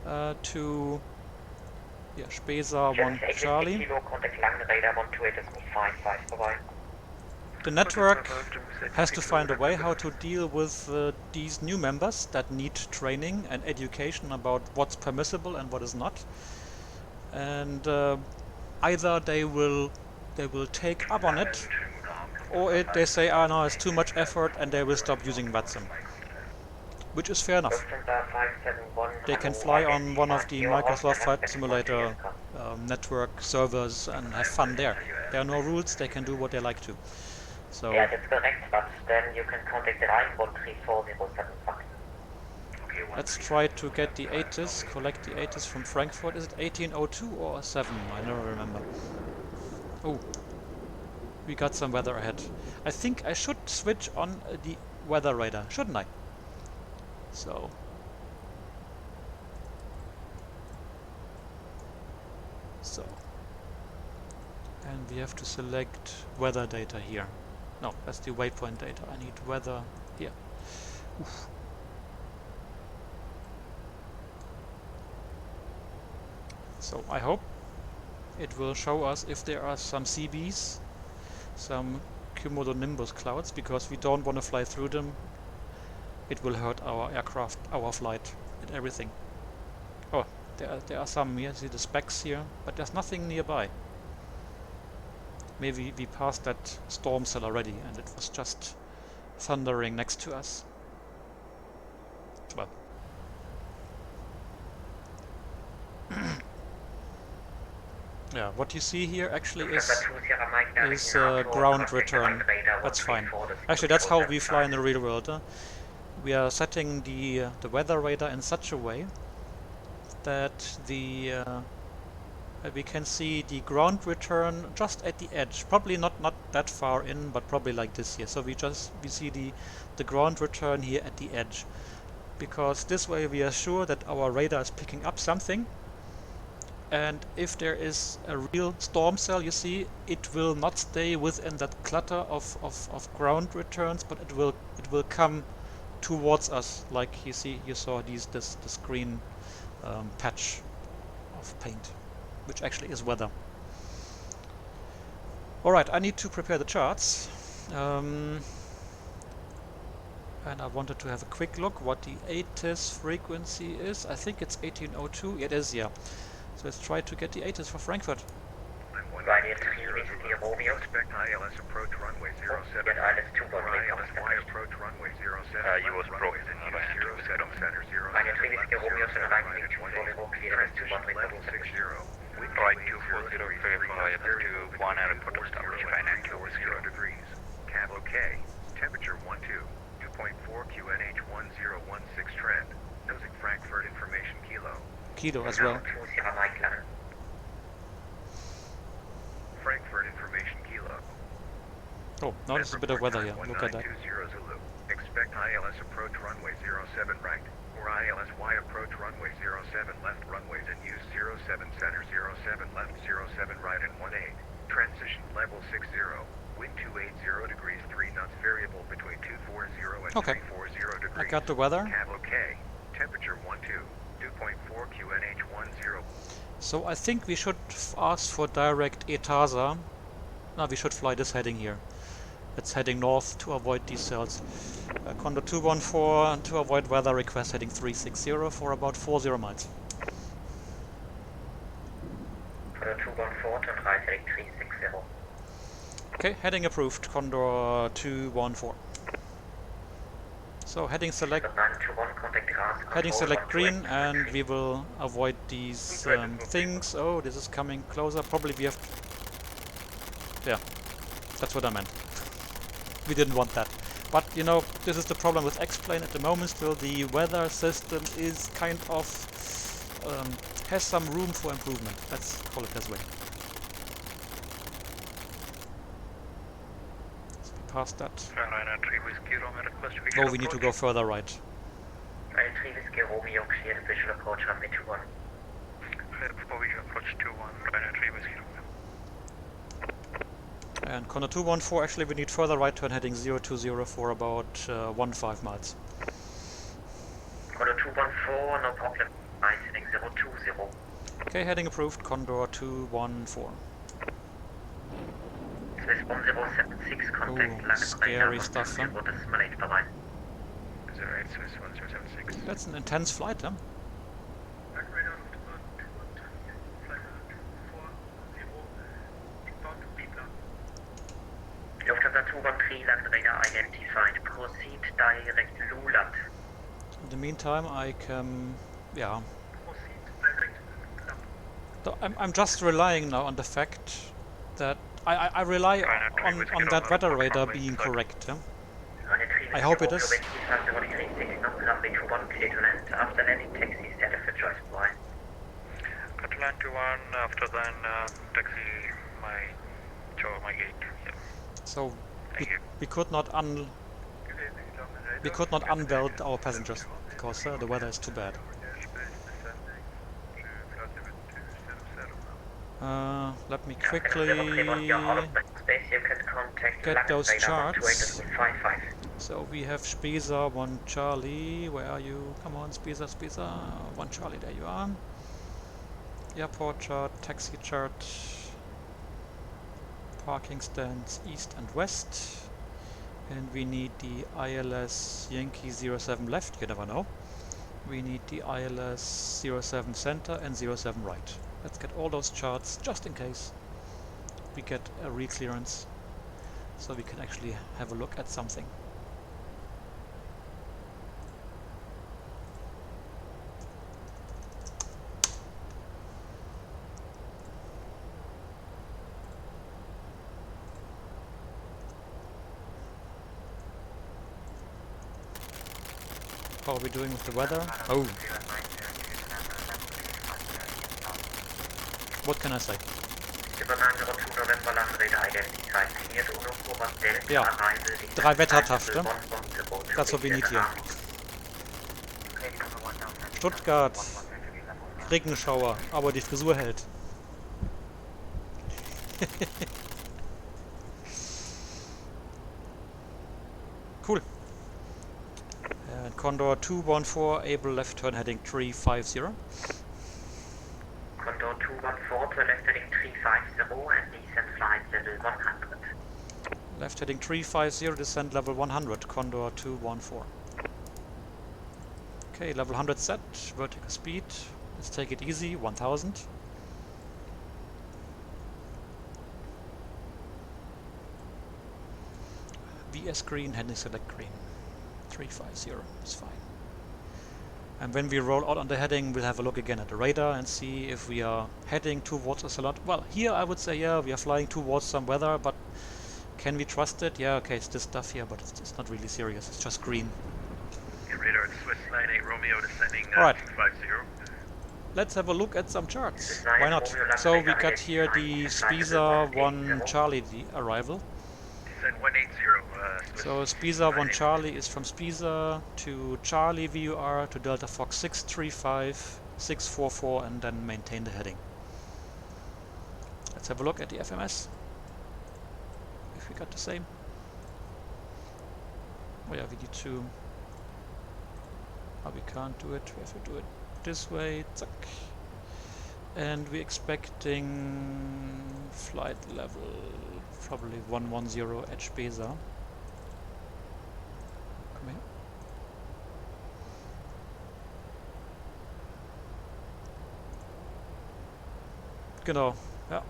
to... Yeah, Spesa 1 Charlie. The network has to find a way how to deal with these new members that need training and education about what's permissible and what is not. And either they will take up on it, or they say, oh no, it's too much effort, and they will stop using VATSIM. Which is fair enough. They can fly on one of the Microsoft Flight Simulator network servers and have fun there. There are no rules, they can do what they like to. So yeah, that's correct, but then you can contact the line 13407. let's try to get the ATIS, collect the ATIS from Frankfurt. Is it 1802 or 7? I never remember. Oh, we got some weather ahead. I think I should switch on the weather radar, shouldn't I? So and we have to select weather data here. No, that's the waypoint data. I need weather here. Oof. So I hope it will show us if there are some CBs, some cumulonimbus clouds, because we don't want to fly through them. It will hurt our aircraft, our flight, and everything. Oh, there are some here. See the specks here, but there's nothing nearby. Maybe we passed that storm cell already and it was just thundering next to us. Well. Yeah, what you see here actually is ground return. That's fine. Actually, that's how we fly in the real world. We are setting the weather radar in such a way that we can see the ground return just at the edge. Probably not that far in, but probably like this here. So we see the ground return here at the edge, because this way we are sure that our radar is picking up something, and if there is a real storm cell, you see, it will not stay within that clutter of ground returns, but it will come towards us, like you saw this green patch of paint, which actually is weather. Alright, I need to prepare the charts. And I wanted to have a quick look what the ATIS frequency is. I think it's 1802. It is, yeah. So let's try to get the ATIS for Frankfurt. Expect ILS approach runway 07. ILS Y approach runway 07. You was broken. 07 center 0. Transition level 60. Right 240 verify to 1 airport establishment. 0 degrees. Cab OK. Temperature 12. 2.4 QNH 1016 trend. Nosing Frankfurt information kilo. Kilo as well. Frankfurt information kilo. Oh, now there's a bit of weather here. Look at that. 1920 Zulu. Expect ILS approach runway 07 right. Or ILS Y approach runway 07 left runways and use 07 center 07 left 07 right and 18. Transition level 60. Wind 280 degrees 3 knots variable between 240 and 340 degrees. I got the weather. Cab OK. Temperature 12. 2.4 QNH 10. So I think we should ask for direct ETASA. No, we should fly this heading here. It's heading north to avoid these cells. Condor 214 to avoid weather, request heading 360 for about 40 miles. Condor 214 to right heading 360. Okay, heading approved, Condor 214. So heading select green, and we will avoid these things. Oh, this is coming closer. Probably we have... Yeah, that's what I meant. We didn't want that. But, you know, this is the problem with X-Plane at the moment still. The weather system is kind of... has some room for improvement. Let's call it this way. Past that. Oh, we need to go further right. And Condor 214, actually we need further right turn heading 020 for about 15 miles. Condor 214, no problem. Right heading 020. Okay, heading approved, Condor 214. Swiss 1076 contact scary stuff, huh? 08 Swiss 1076. That's an intense flight, huh? Lufthansa 213 land radar identified. Proceed direct Lulat. In the meantime, I can... yeah. So I'm just relying now on the fact that I rely on that weather radar being correct. Yeah? I hope it is. After landing, taxi status for choice Y. Atlanta 1, after then taxi my gate. Yeah. So we could not unbelt our passengers because the weather is too bad. Let me quickly get those charts. So we have Spesa 1 Charlie. Where are you? Come on, Spesa, 1 Charlie. There you are. Airport chart, taxi chart, parking stands east and west. And we need the ILS Yankee 07 left. You never know. We need the ILS 07 center and 07 right. Let's get all those charts just in case we get a reclearance, so we can actually have a look at something. How are we doing with the weather? Oh! What can I say? Ja, 3 Wettertaste. That's what we need here. Stuttgart. Regenschauer, aber die Frisur hält. Cool. And Condor 214, able left turn heading 350. Condor 214 to left heading 350 and descent flight level 100. Left heading 350, descent level 100, Condor 214. Okay, level 100 set, vertical speed. Let's take it easy, 1000. VS green, heading select green. 350 is fine. And when we roll out on the heading, we'll have a look again at the radar and see if we are heading towards a salon. Well, here I would say, yeah, we are flying towards some weather, but can we trust it? Yeah, okay, it's this stuff here, but it's not really serious. It's just green. Radar Swiss 98 Romeo descending Alright. 250. Let's have a look at some charts. Why not? So we got here the Spiza 1 Charlie the arrival. Descend 180. So Spiza 1 Charlie is from Spiza to Charlie VUR to Delta Fox 635, 644 and then maintain the heading. Let's have a look at the FMS. If we got the same. Oh yeah, we need to... Oh, we can't do it. We have to do it this way. Zack. And we're expecting flight level probably 110 Edge Besa. Come here. Genau, ja.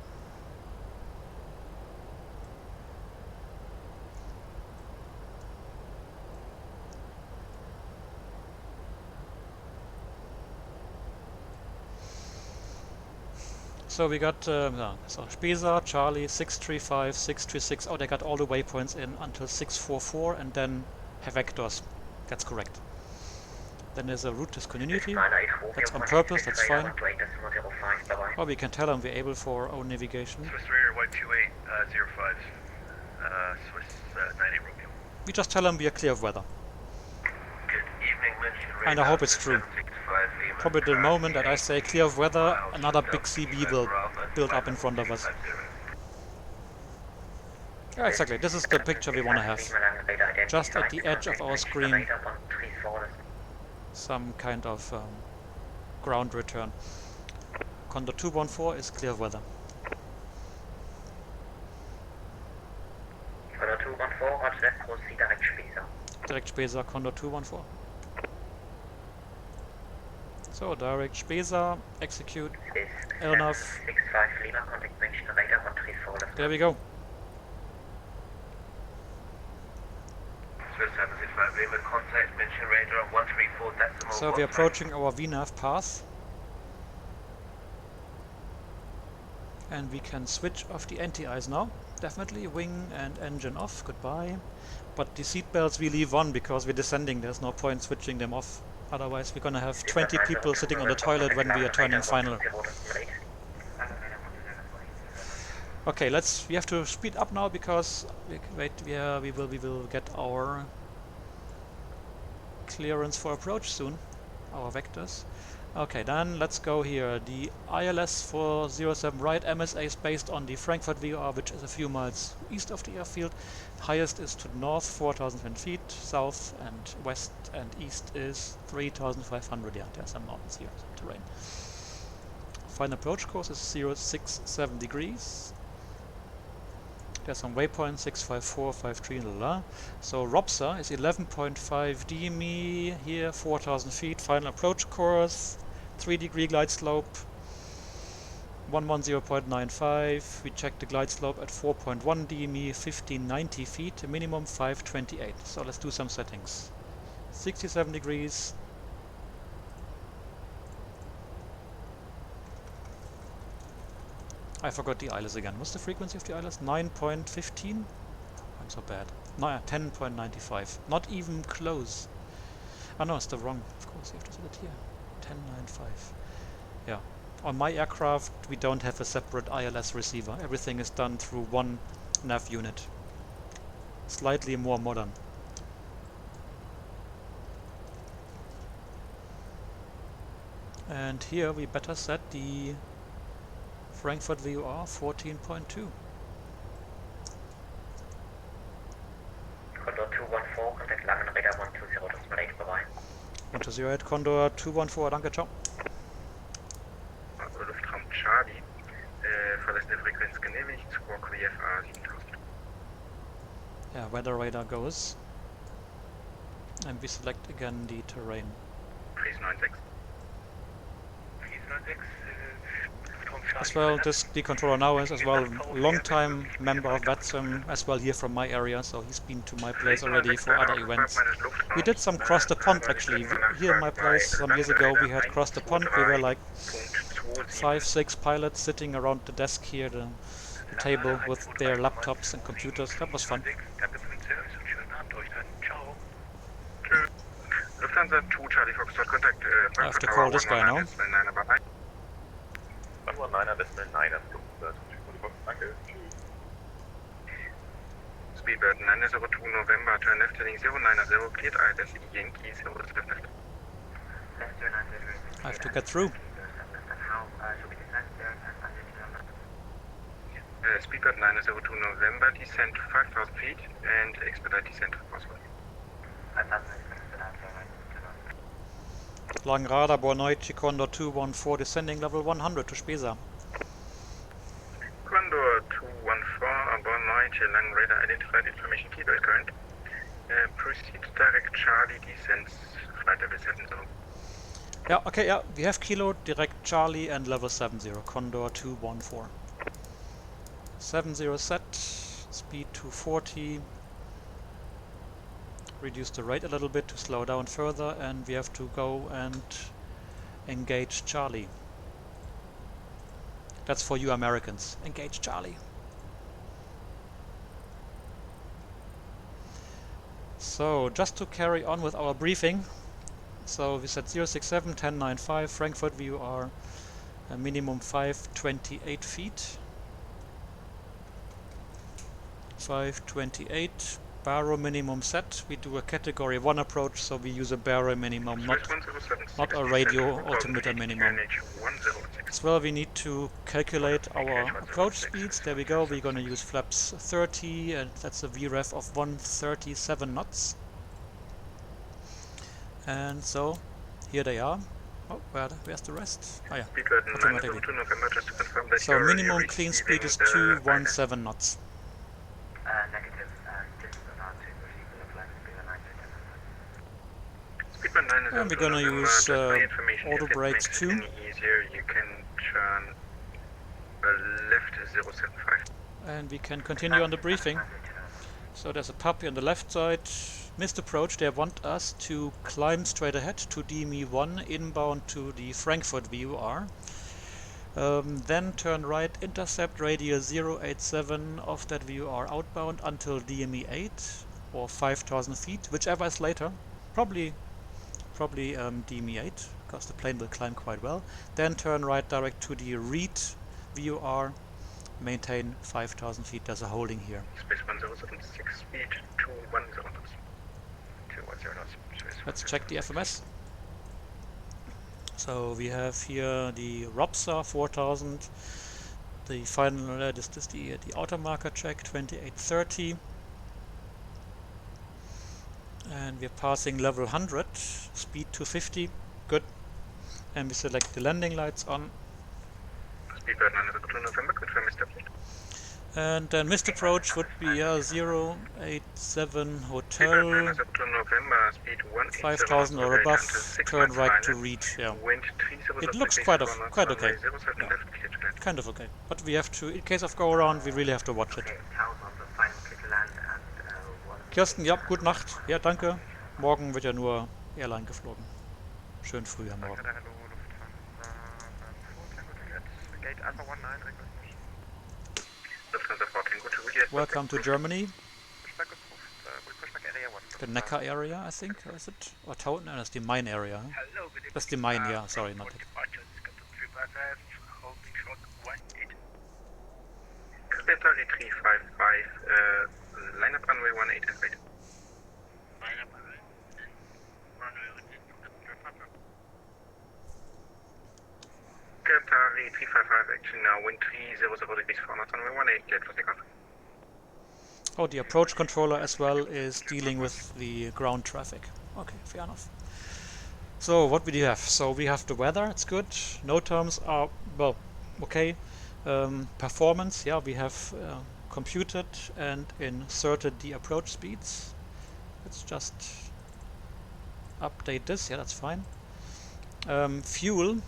So we got so Spesa, Charlie, 635, 636. Oh, they got all the waypoints in until 644 and then have vectors. That's correct. Then there's a route discontinuity. That's on purpose, that's fine. Oh, we can tell them we're able for our own navigation. Swiss Radar White 2805. Swiss 98 Romeo. We just tell them we are clear of weather. Good evening, München. And I hope it's true. Probably the moment that I say clear of weather, another big CB will build up in front of us. Yeah, exactly. This is the picture we want to have. Just at the edge of our screen, some kind of ground return. Condor 214 is clear of weather. Condor 214, roger that, proceed direct Spesa. Direct Spesa, Condor 214. So, direct Spesa, execute, LNAV. 65 Lima, contact München, radar 134 left. There we go. Swiss 765 Lima, contact München radar 134 decimal. So we're approaching our VNAV path. And we can switch off the anti-eyes now. Definitely, wing and engine off, goodbye. But the seat belts we leave on because we're descending, there's no point switching them off. Otherwise we're gonna have 20 people sitting on the toilet when we are turning final. Okay, we have to speed up now because we will get our clearance for approach soon, our vectors. Okay, then let's go here. The ILS 407 right MSA is based on the Frankfurt VOR, which is a few miles east of the airfield. Highest is to north 4,000 feet, south and west and east is 3,500. Yeah, there are some mountains here, some terrain. Final approach course is 067 degrees. There's some waypoints 654, 53, and la. So Robsa is 11.5 DME here, 4,000 feet. Final approach course, 3-degree glide slope, 110.95. We check the glide slope at 4.1 DME, 1590 feet, a minimum 528. So let's do some settings. 67 degrees. I forgot the ILS again. What's the frequency of the ILS? 9.15? I'm so bad. No, 10.95. Not even close. Oh no, it's the wrong. Of course, you have to set it here. 10.95. Yeah. On my aircraft, we don't have a separate ILS receiver. Everything is done through one nav unit. Slightly more modern. And here we better set the Frankfurt VOR 14.2. Condor 214, contact Langenräder 120.8, bye-bye. 108, Condor 214, danke, ciao. Luftraum Charlie, verlässt der Frequenz genehmigt, Squawk VFA 7000. Yeah, weather radar goes. And we select again the terrain. Freeze 96. As well, this decontroller now is as well a long-time member of VATSIM, as well here from my area, so he's been to my place already for other events. We did some cross the pond actually. Here in my place some years ago we had crossed the pond. We were like 5-6 pilots sitting around the desk here, the table with their laptops and computers. That was fun. Lufthansa 2 Charlie Foxtrot, contact I have to call this guy now. 119er decimal 9 at Lufthansa. Danke. Speedbird 902 November, turn left heading 090, cleared ILS Yankee 0 left. I have to get through. Speedbird 902 November, descent 5,000 feet and expedite descent if possible. Langenräder Borneut, Condor 214, descending level 100 to Spesa. Condor 214, Borneut, Langenräder identified information keyboard current. Proceed direct Charlie, descends flight level 70. Yeah, okay, yeah, we have Kilo, direct Charlie and level 70, Condor 214. 70 set, speed 240. Reduce the rate a little bit to slow down further, and we have to go and engage Charlie. That's for you Americans. Engage Charlie. So, just to carry on with our briefing. So, we said 067, 1095, Frankfurt VOR, a minimum 528 feet. 528. Barrow minimum set. We do a category 1 approach, so we use a barrow minimum, not a radio altimeter minimum. As well, we need to calculate our approach speeds. There we go. We're going to use flaps 30, and that's a VREF of 137 knots. And so, here they are. Oh, where's the rest? Oh yeah, automatically. So minimum clean speed is 217 knots. And we're gonna use auto brakes too. You can turn left 075. And we can continue on the briefing. So there's a puppy on the left side. Missed approach, they want us to climb straight ahead to DME 1 inbound to the Frankfurt VOR. Then turn right, intercept radius 087 of that VOR outbound until DME 8 or 5,000 feet, whichever is later. Probably DME 8, because the plane will climb quite well. Then turn right direct to the Reed VOR, maintain 5,000 feet. There's a holding here. Space 1076, speed 210 knots. 210 knots. Let's check the FMS. So we have here the ROPSA 4000, the final, this is the outer marker check 2830. And we're passing level 100, speed 250, good. And we select the landing lights on. Speedbird 902 November, confirm Mr. Fleet. And then missed approach would be 087 Hotel, November, speed 5,000 or above, turn right to Reed. Yeah. It looks quite okay. Yeah. Kind of okay. But we have to, in case of go around, we really have to watch it. Kirsten, ja, gute Nacht. Ja, danke. Morgen wird ja nur Airline geflogen. Schön früh am Morgen. Welcome to Germany. The Neckar area, I think, is it? Or Town? No, that's the mine area. That's the mine, yeah, sorry, not it. Capital 355, line up runway 18 and wait. Qatari 355, action now, wind 300 degrees 4 knots, runway 18, cleared for takeoff. Oh, the approach controller as well is dealing with the ground traffic. Okay, fair enough. So what we do have? So we have the weather, it's good. No terms are, well, okay. Performance, yeah, we have computed and inserted the approach speeds. Let's just update this, yeah, that's fine. Fuel,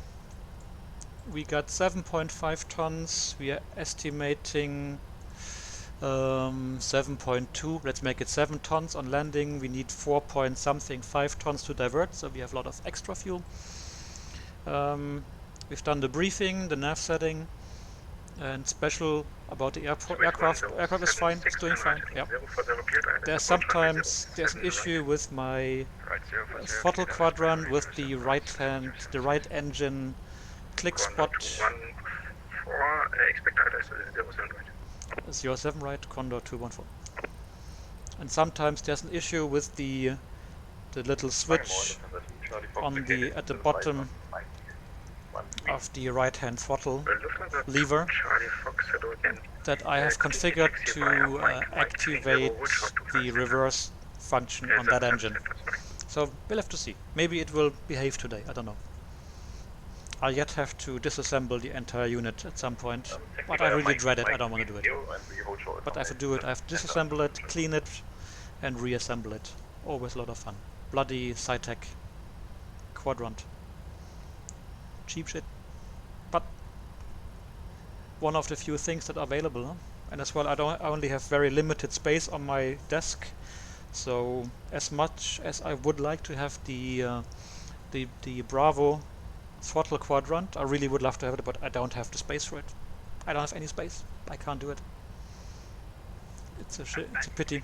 we got 7.5 tons, we are estimating 7.2, let's make it 7 tons on landing. We need 4 point something 5 tons to divert, so we have a lot of extra fuel. We've done the briefing, the nav setting, and special about the aircraft. Aircraft is fine, it's doing fine. Yeah. There's an issue with my throttle quadrant with the right engine click spot. 07 right, Condor 214. And sometimes there's an issue with the little switch at the bottom of the right hand throttle lever that I have configured to activate the reverse function on that engine. So we'll have to see. Maybe it will behave today, I don't know. I yet have to disassemble the entire unit at some point, but I really dread it, I don't want to do it. But I have to do it, I have to disassemble it, clean it, and reassemble it. Always a lot of fun. Bloody SciTech quadrant. Cheap shit. But one of the few things that are available, huh? And as well, I only have very limited space on my desk, so as much as I would like to have the Bravo throttle quadrant, I really would love to have it, but I don't have the space for it. I don't have any space. I can't do it. It's a pity.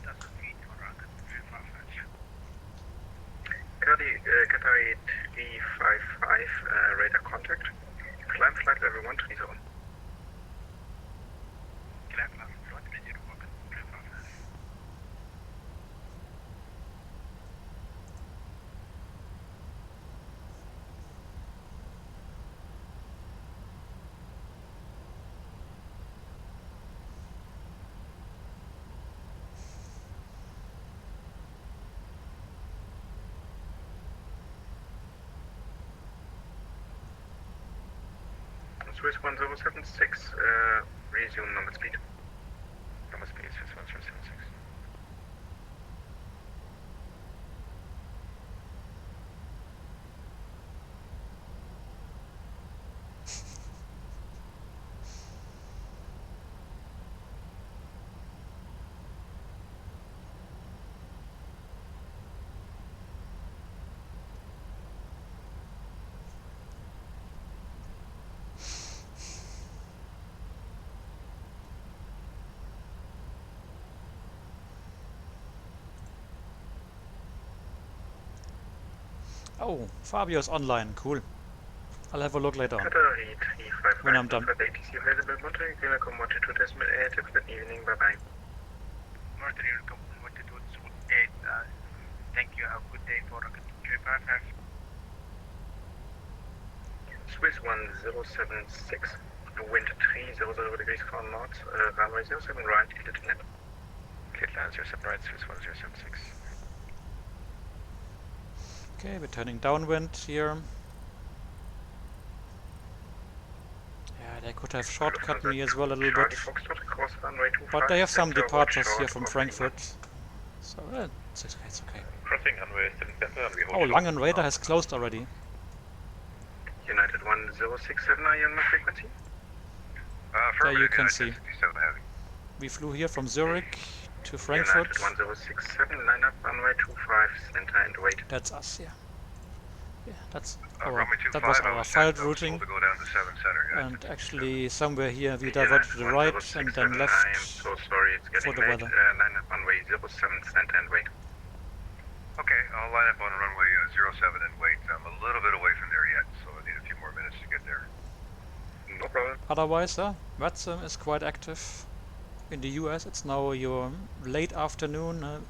Qatari 355, radar contact. Climb flight level 130. Swiss 1076, resume number speed. Number speed, Swiss 1076. Oh, Fabio's online. Cool. I'll have a look later on. When I'm done. Good evening, bye-bye. Thank you, have a good day for 355. Swiss 1076, wind 300 degrees 4 knots, runway 07 right, cleared to net. Cleared land 07 right, Swiss 1076. Okay, we're turning downwind here. Yeah, they could have shortcut me as well a little bit. But they have some departures here from Frankfurt. So it's okay. Crossing runway 77. Oh, Langen Radar has closed already. United 1067, are you on my frequency? There you can see. We flew here from Zurich to Frankfurt. United 1067, line up runway 25, center and wait. That's us, yeah. Yeah, that was our filed routing. And actually somewhere here we diverted to the right and then left so sorry, it's for the late. weather. Line up runway 07, center and wait. Okay, I'll line up on runway 07 and wait. I'm a little bit away from there yet, so I need a few more minutes to get there. No problem. Otherwise, VATSIM is quite active. In the US, it's now your late afternoon,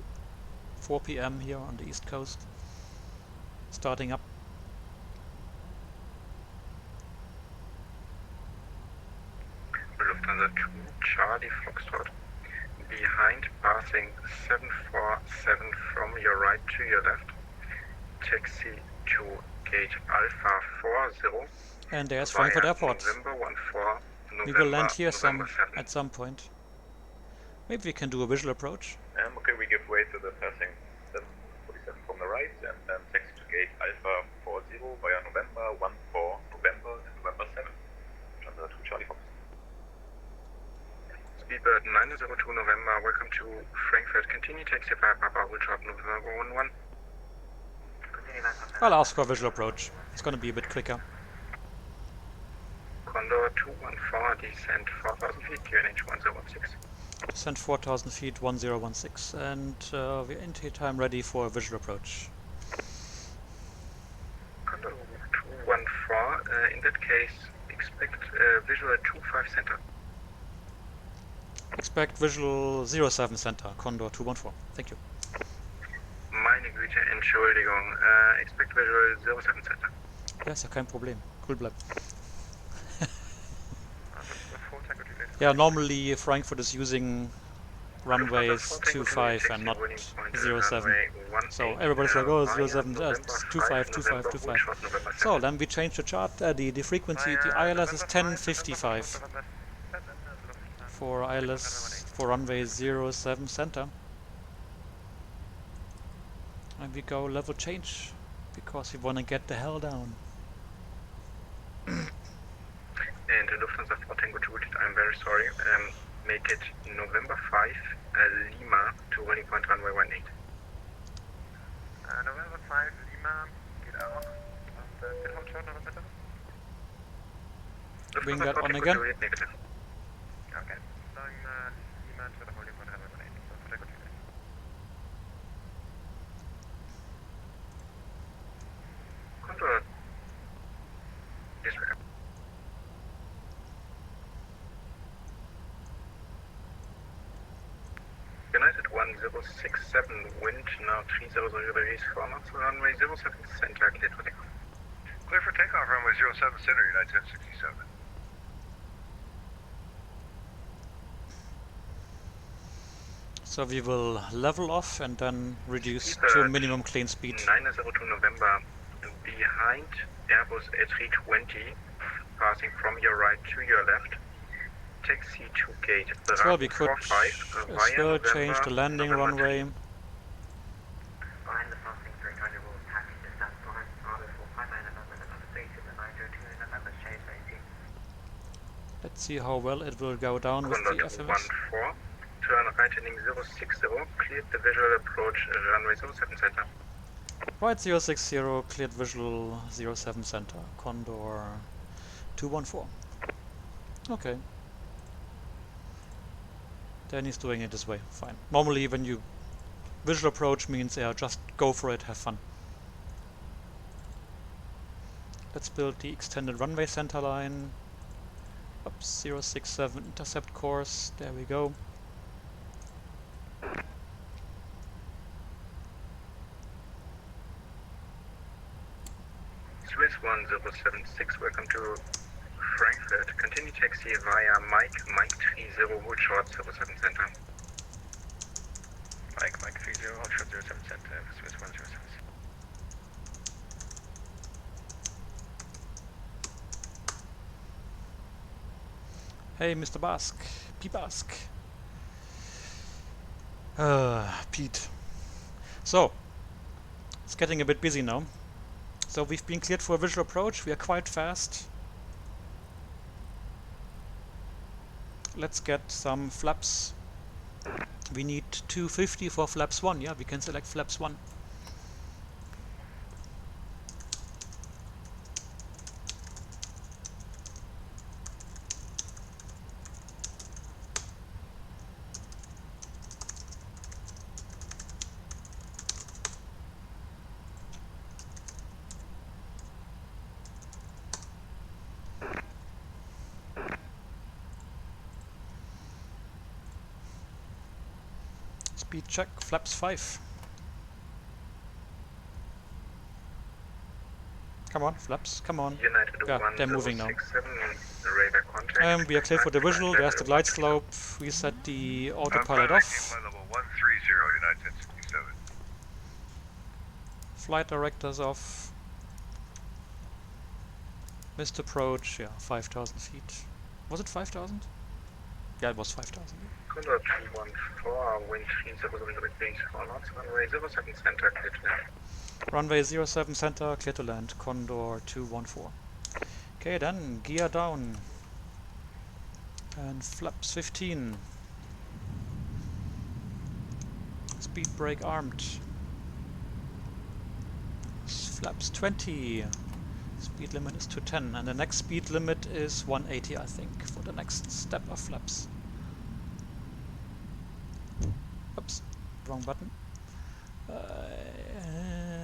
4 p.m. here on the East Coast, starting up. 2, Charlie Foxtrot. Behind, passing 747 from your right to your left. Taxi to gate Alpha 40. And there's Frankfurt Airport. November 14, We will land here November 7. at some point. Maybe we can do a visual approach. Okay, we give way to the passing 747 from the right and then taxi to gate Alpha 40 via November 14, November and November 7. Under 2 Charlie Fox. Speedbird 902 November, welcome to Frankfurt. Continue taxi via Papa, hold short November 11. I'll ask for a visual approach. It's going to be a bit quicker. Condor 214, descent 4,000 feet, QNH 1016. Descent 4,000 feet, 1016, and we're in time ready for a visual approach. Condor 214, in that case, expect visual 25 center. Expect visual 07 center, Condor 214. Thank you. Meine Güte, Entschuldigung, expect visual 07 center. Ja, ist ja kein Problem. Cool bleibt. Yeah, normally Frankfurt is using runways 25 and not 07. So everybody's like, oh, 07, 25, 25, 25. So then we change the chart, the frequency, the ILS is 1055 for ILS for runway 07 center. And we go level change because we want to get the hell down. And Lufthansa 4 Tango 2, I'm very sorry. Make it November 5, Lima to rolling point runway 18. November 5, Lima, geht auch. Und hold short November 7. Bring that on again. Okay. Dann Lima to the holding point runway 18. So for Tango 2. Control. Disregard. United 1067, wind now 300 degrees 4 knots, runway 07 center, clear for takeoff. Clear for takeoff, runway 07 center, United 1067. So we will level off and then reduce to minimum clean speed. 902 November, behind Airbus A320, passing from your right to your left. Taxi to gate as well, we could as well change the landing runway. Let's see how well it will go down with the FMS. Turn right heading 060, cleared the visual approach runway 07 center. Right 060, cleared visual 07 center, Condor 214. Okay. Then he's doing it this way, fine. Normally when you visual approach means just go for it, have fun. Let's build the extended runway center line. Up 067 intercept course, there we go. Swiss 1076, welcome to Frankfurt. Continue taxi via Mike 30, hold short 07 center. Mike 30, hold short 07 center, Swiss 107. Hey, Mr. Bask, P-Bask. Pete. So, it's getting a bit busy now. So we've been cleared for a visual approach, we are quite fast. Let's get some flaps. We need 250 for flaps 1, yeah, we can select flaps 1. Speed check, flaps 5. Come on, flaps, come on. United Yeah, they're moving now. 1067, radar contact. We are clear for the visual, there's the glide slope. We set the autopilot off. Flight level 130, United 1067. Flight directors off. Missed approach, yeah, 5,000 feet. Was it 5,000? Yeah, it was 5,000. Condor 214, wind 30 degrees 4 knots, runway 07 center, clear to land. Runway 07 center, clear to land, Condor 214. Okay, then gear down. And flaps 15. Speed brake armed. Flaps 20. Speed limit is 210, and the next speed limit is 180, I think, for the next step of flaps. Oops, wrong button.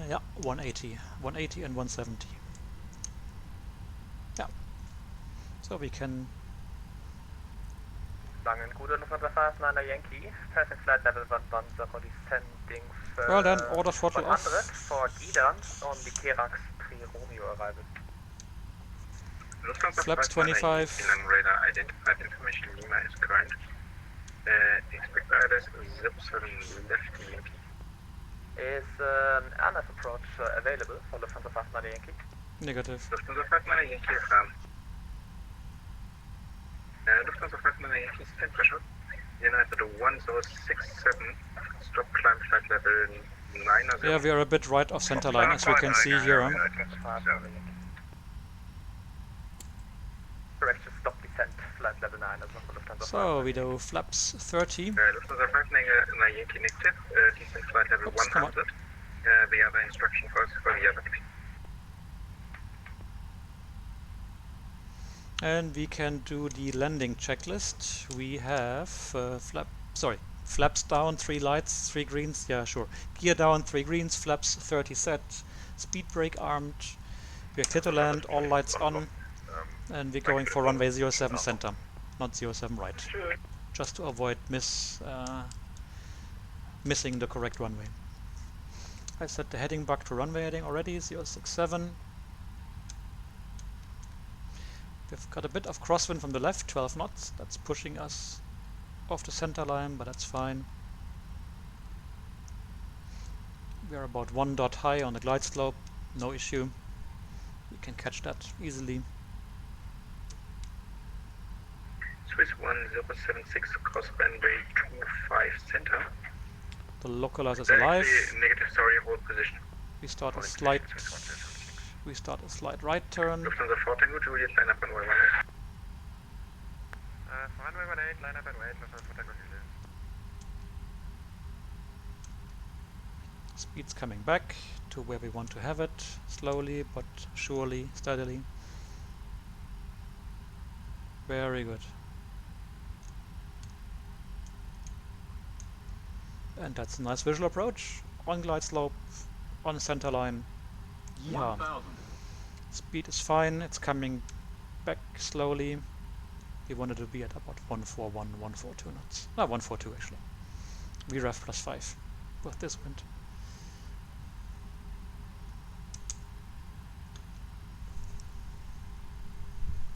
Yeah, 180. 180 and 170. Yeah. So we can... Langen gute Lufthansa Fastniner Yankee, passing flight level 110, descending well then, order throttle 100 off. for guidance on the Kerax 3 Romeo arrival. Flaps 25. Radar identified information Lima is current. Expect ILS 07 left Yankee. Is RNAV approach available for Lufthansa Fastniner Yankee? Negative. Lufthansa Fastniner Yankee Lufthansa Fastniner Yankee, stand pressure. United 1067, stop climb flight level 90. Yeah, we are a bit right off center line, as we can see here. Correction, stop descent, flight level 9 as well for Lufthansa. So we do flaps 30. Lufthansa Fastniner Yankee negative, descent flight level 100. The other instruction for the other. And we can do the landing checklist. We have flaps down, 3 lights, 3 greens, yeah sure. Gear down, 3 greens, flaps 30 set, speed brake armed. We are clear to land, all lights on, and we're going for runway 07 center, not 07 right. Just to avoid missing the correct runway. I set the heading back to runway heading already, 067. We've got a bit of crosswind from the left, 12 knots. That's pushing us off the center line, but that's fine. We are about 1 dot high on the glide slope, no issue. We can catch that easily. Swiss 1076, cross runway 25 center. The localizer is alive. Negative, sorry, hold position. We start a slight right turn. Lufthansa 4 Tango, Juliet, line up runway 18. Runway 18, line up and wait, Lufthansa 4 Tango, Juliet. Speed's coming back to where we want to have it, slowly but surely, steadily. Very good. And that's a nice visual approach. On glide slope, on center line. Yeah. Speed is fine, it's coming back slowly. We wanted to be at about 141, 142 knots. No, 142 actually. VREF +5 with this wind.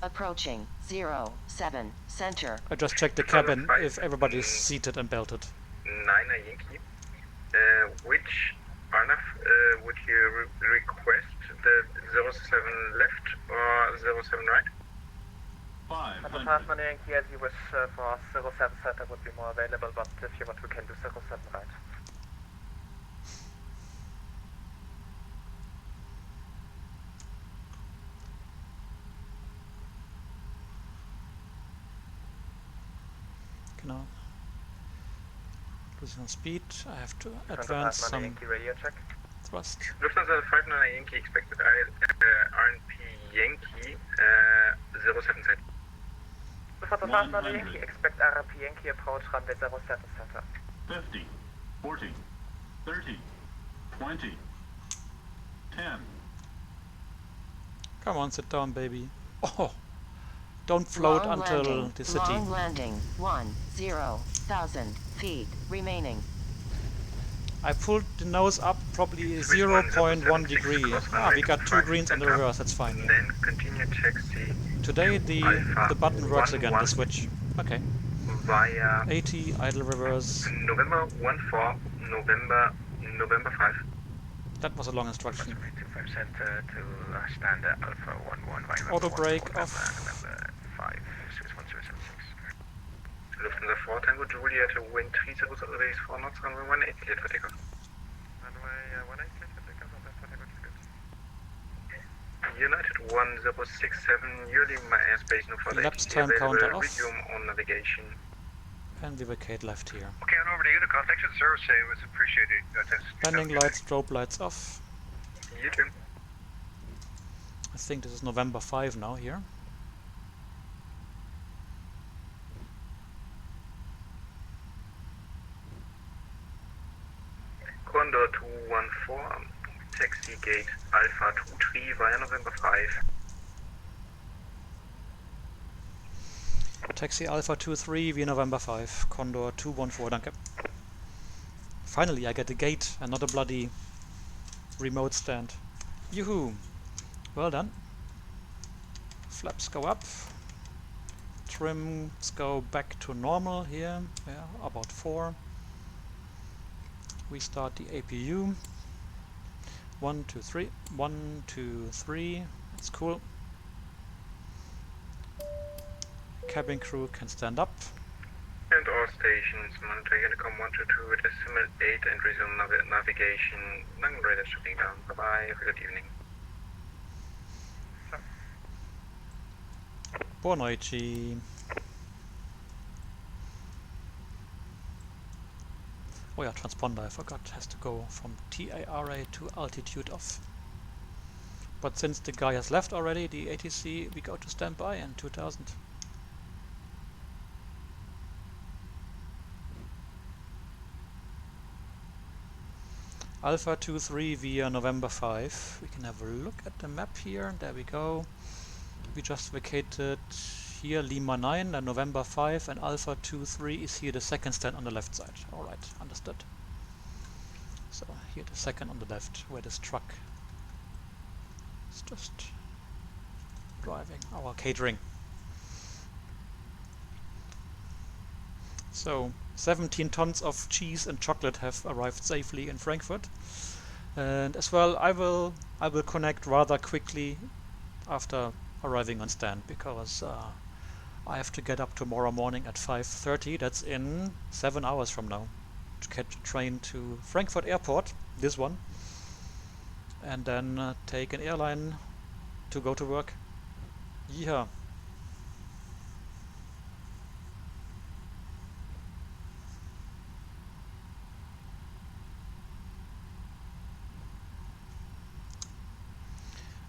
Approaching 07 center. I just checked the cabin if everybody's seated and belted. 9er Yankee. Which RNAV would you request? The 07 left or 07 right? 500. The Fastniner Yankee, as you wish, for 07 center would be more available, but if you want, we can do 07 right. Genau. Losing on speed. I have to advance some Yankee radio check. thrust. Lufthansa 59 Yankee expected RNP Yankee 07 set. Lufthansa 59 Yankee expect RNP Yankee approach runway 07 center. 50, 40, 30, 20, 10. Come on, sit down, baby. Oh, don't float Long until landing, the city. Long landing, 10,000 feet remaining. I pulled the nose up probably 0.1 degree. Ah, we got 2 greens on the reverse, that's fine. Yeah. Then continue taxi Today to Alpha the button works again, the 11 switch. Okay. via 80, idle reverse. November 14, November 5. That was a long instruction. 25 center to stand Alpha 11 via Auto November brake 1 off. November 5, 61076. Lufthansa 4 Tango Juliet, wind 30 degrees 4 knots, runway 18 cleared for takeoff. Runway 18 cleared for takeoff, November 4 good. United 1067, you're leaving my airspace no further. Lapse time counter off. Resume on navigation. And we vacate left here. Okay, on over to Unicon. Thanks for the service, it was appreciated. Landing lights, strobe lights off. You too. I think this is November 5 now here. Condor 214, taxi gate Alpha 23 via November 5. Taxi Alpha 23 via November 5. Condor 214, danke. Finally I get a gate and not a bloody remote stand. Yoo-hoo! Well done. Flaps go up. Trims go back to normal here. Yeah, about 4. We start the APU. 1, 2, 3. 1, 2, 3. That's cool. Cabin crew can stand up. And all stations, monitor Unicom 122 decimal 8 and resume navigation. Lang radar shutting down. Bye bye, have a good evening. Boa noite. Oh yeah, transponder, I forgot, has to go from TARA to altitude off. But since the guy has left already, the ATC, we go to standby in 2000. Alpha 23 via November 5. We can have a look at the map here. There we go. We just vacated here Lima 9 and November 5, and Alpha 23 is here the second stand on the left side. Alright, understood. So here the second on the left, where this truck is just driving our catering. So 17 tons of cheese and chocolate have arrived safely in Frankfurt, and as well I will connect rather quickly after arriving on stand, because I have to get up tomorrow morning at 5:30. That's in 7 hours from now, to catch a train to Frankfurt Airport, this one, and then take an airline to go to work. Yeah.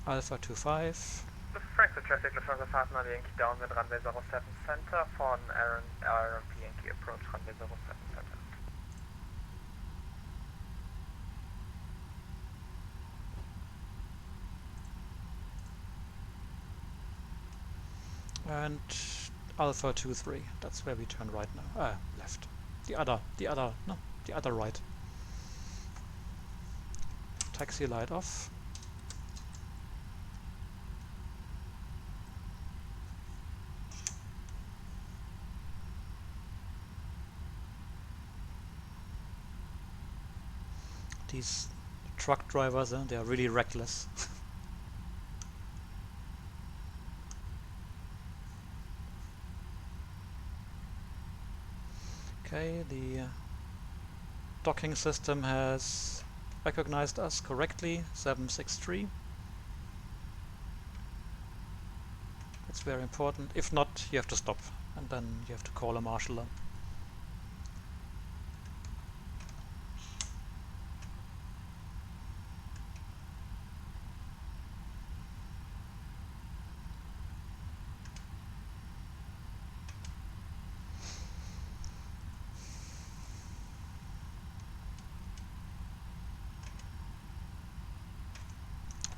Alpha 25. The Frankfurt traffic, Lufthansa 59 Yankee down with runway 07 center for an RMP Yankee approach runway 07 center. And Alpha 23, that's where we turn right now. Left. The other right. Taxi light off. These truck drivers, they are really reckless. Okay, the docking system has recognized us correctly, 763. That's very important. If not, you have to stop, and then you have to call a marshaller.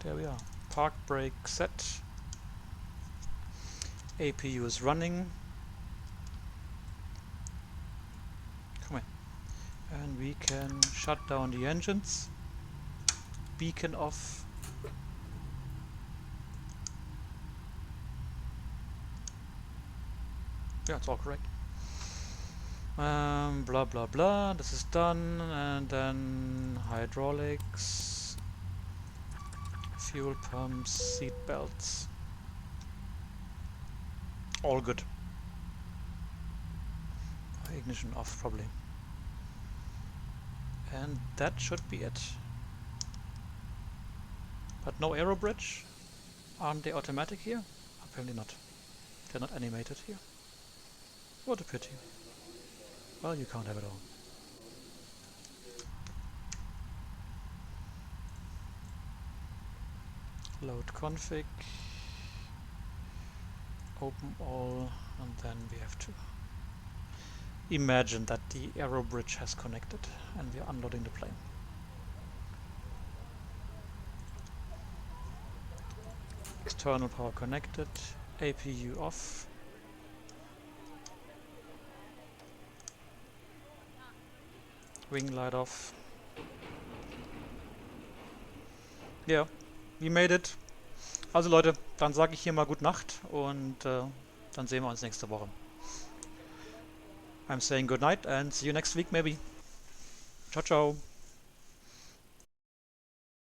There we are. Park brake set. APU is running. Come on. And we can shut down the engines. Beacon off. Yeah, it's all correct. Blah blah blah, this is done, and then hydraulics, fuel pumps, seat belts. All good. Ignition off, probably. And that should be it. But no aero bridge? Aren't they automatic here? Apparently not. They're not animated here. What a pity. Well, you can't have it all. Load config. Open all, and then we have to imagine that the aero bridge has connected and we are unloading the plane. External power connected, APU off. Wing light off. Ja, we made it. Also Leute, dann sage ich hier mal Gute Nacht und dann sehen wir uns nächste Woche. I'm saying good night and see you next week maybe. Ciao, ciao.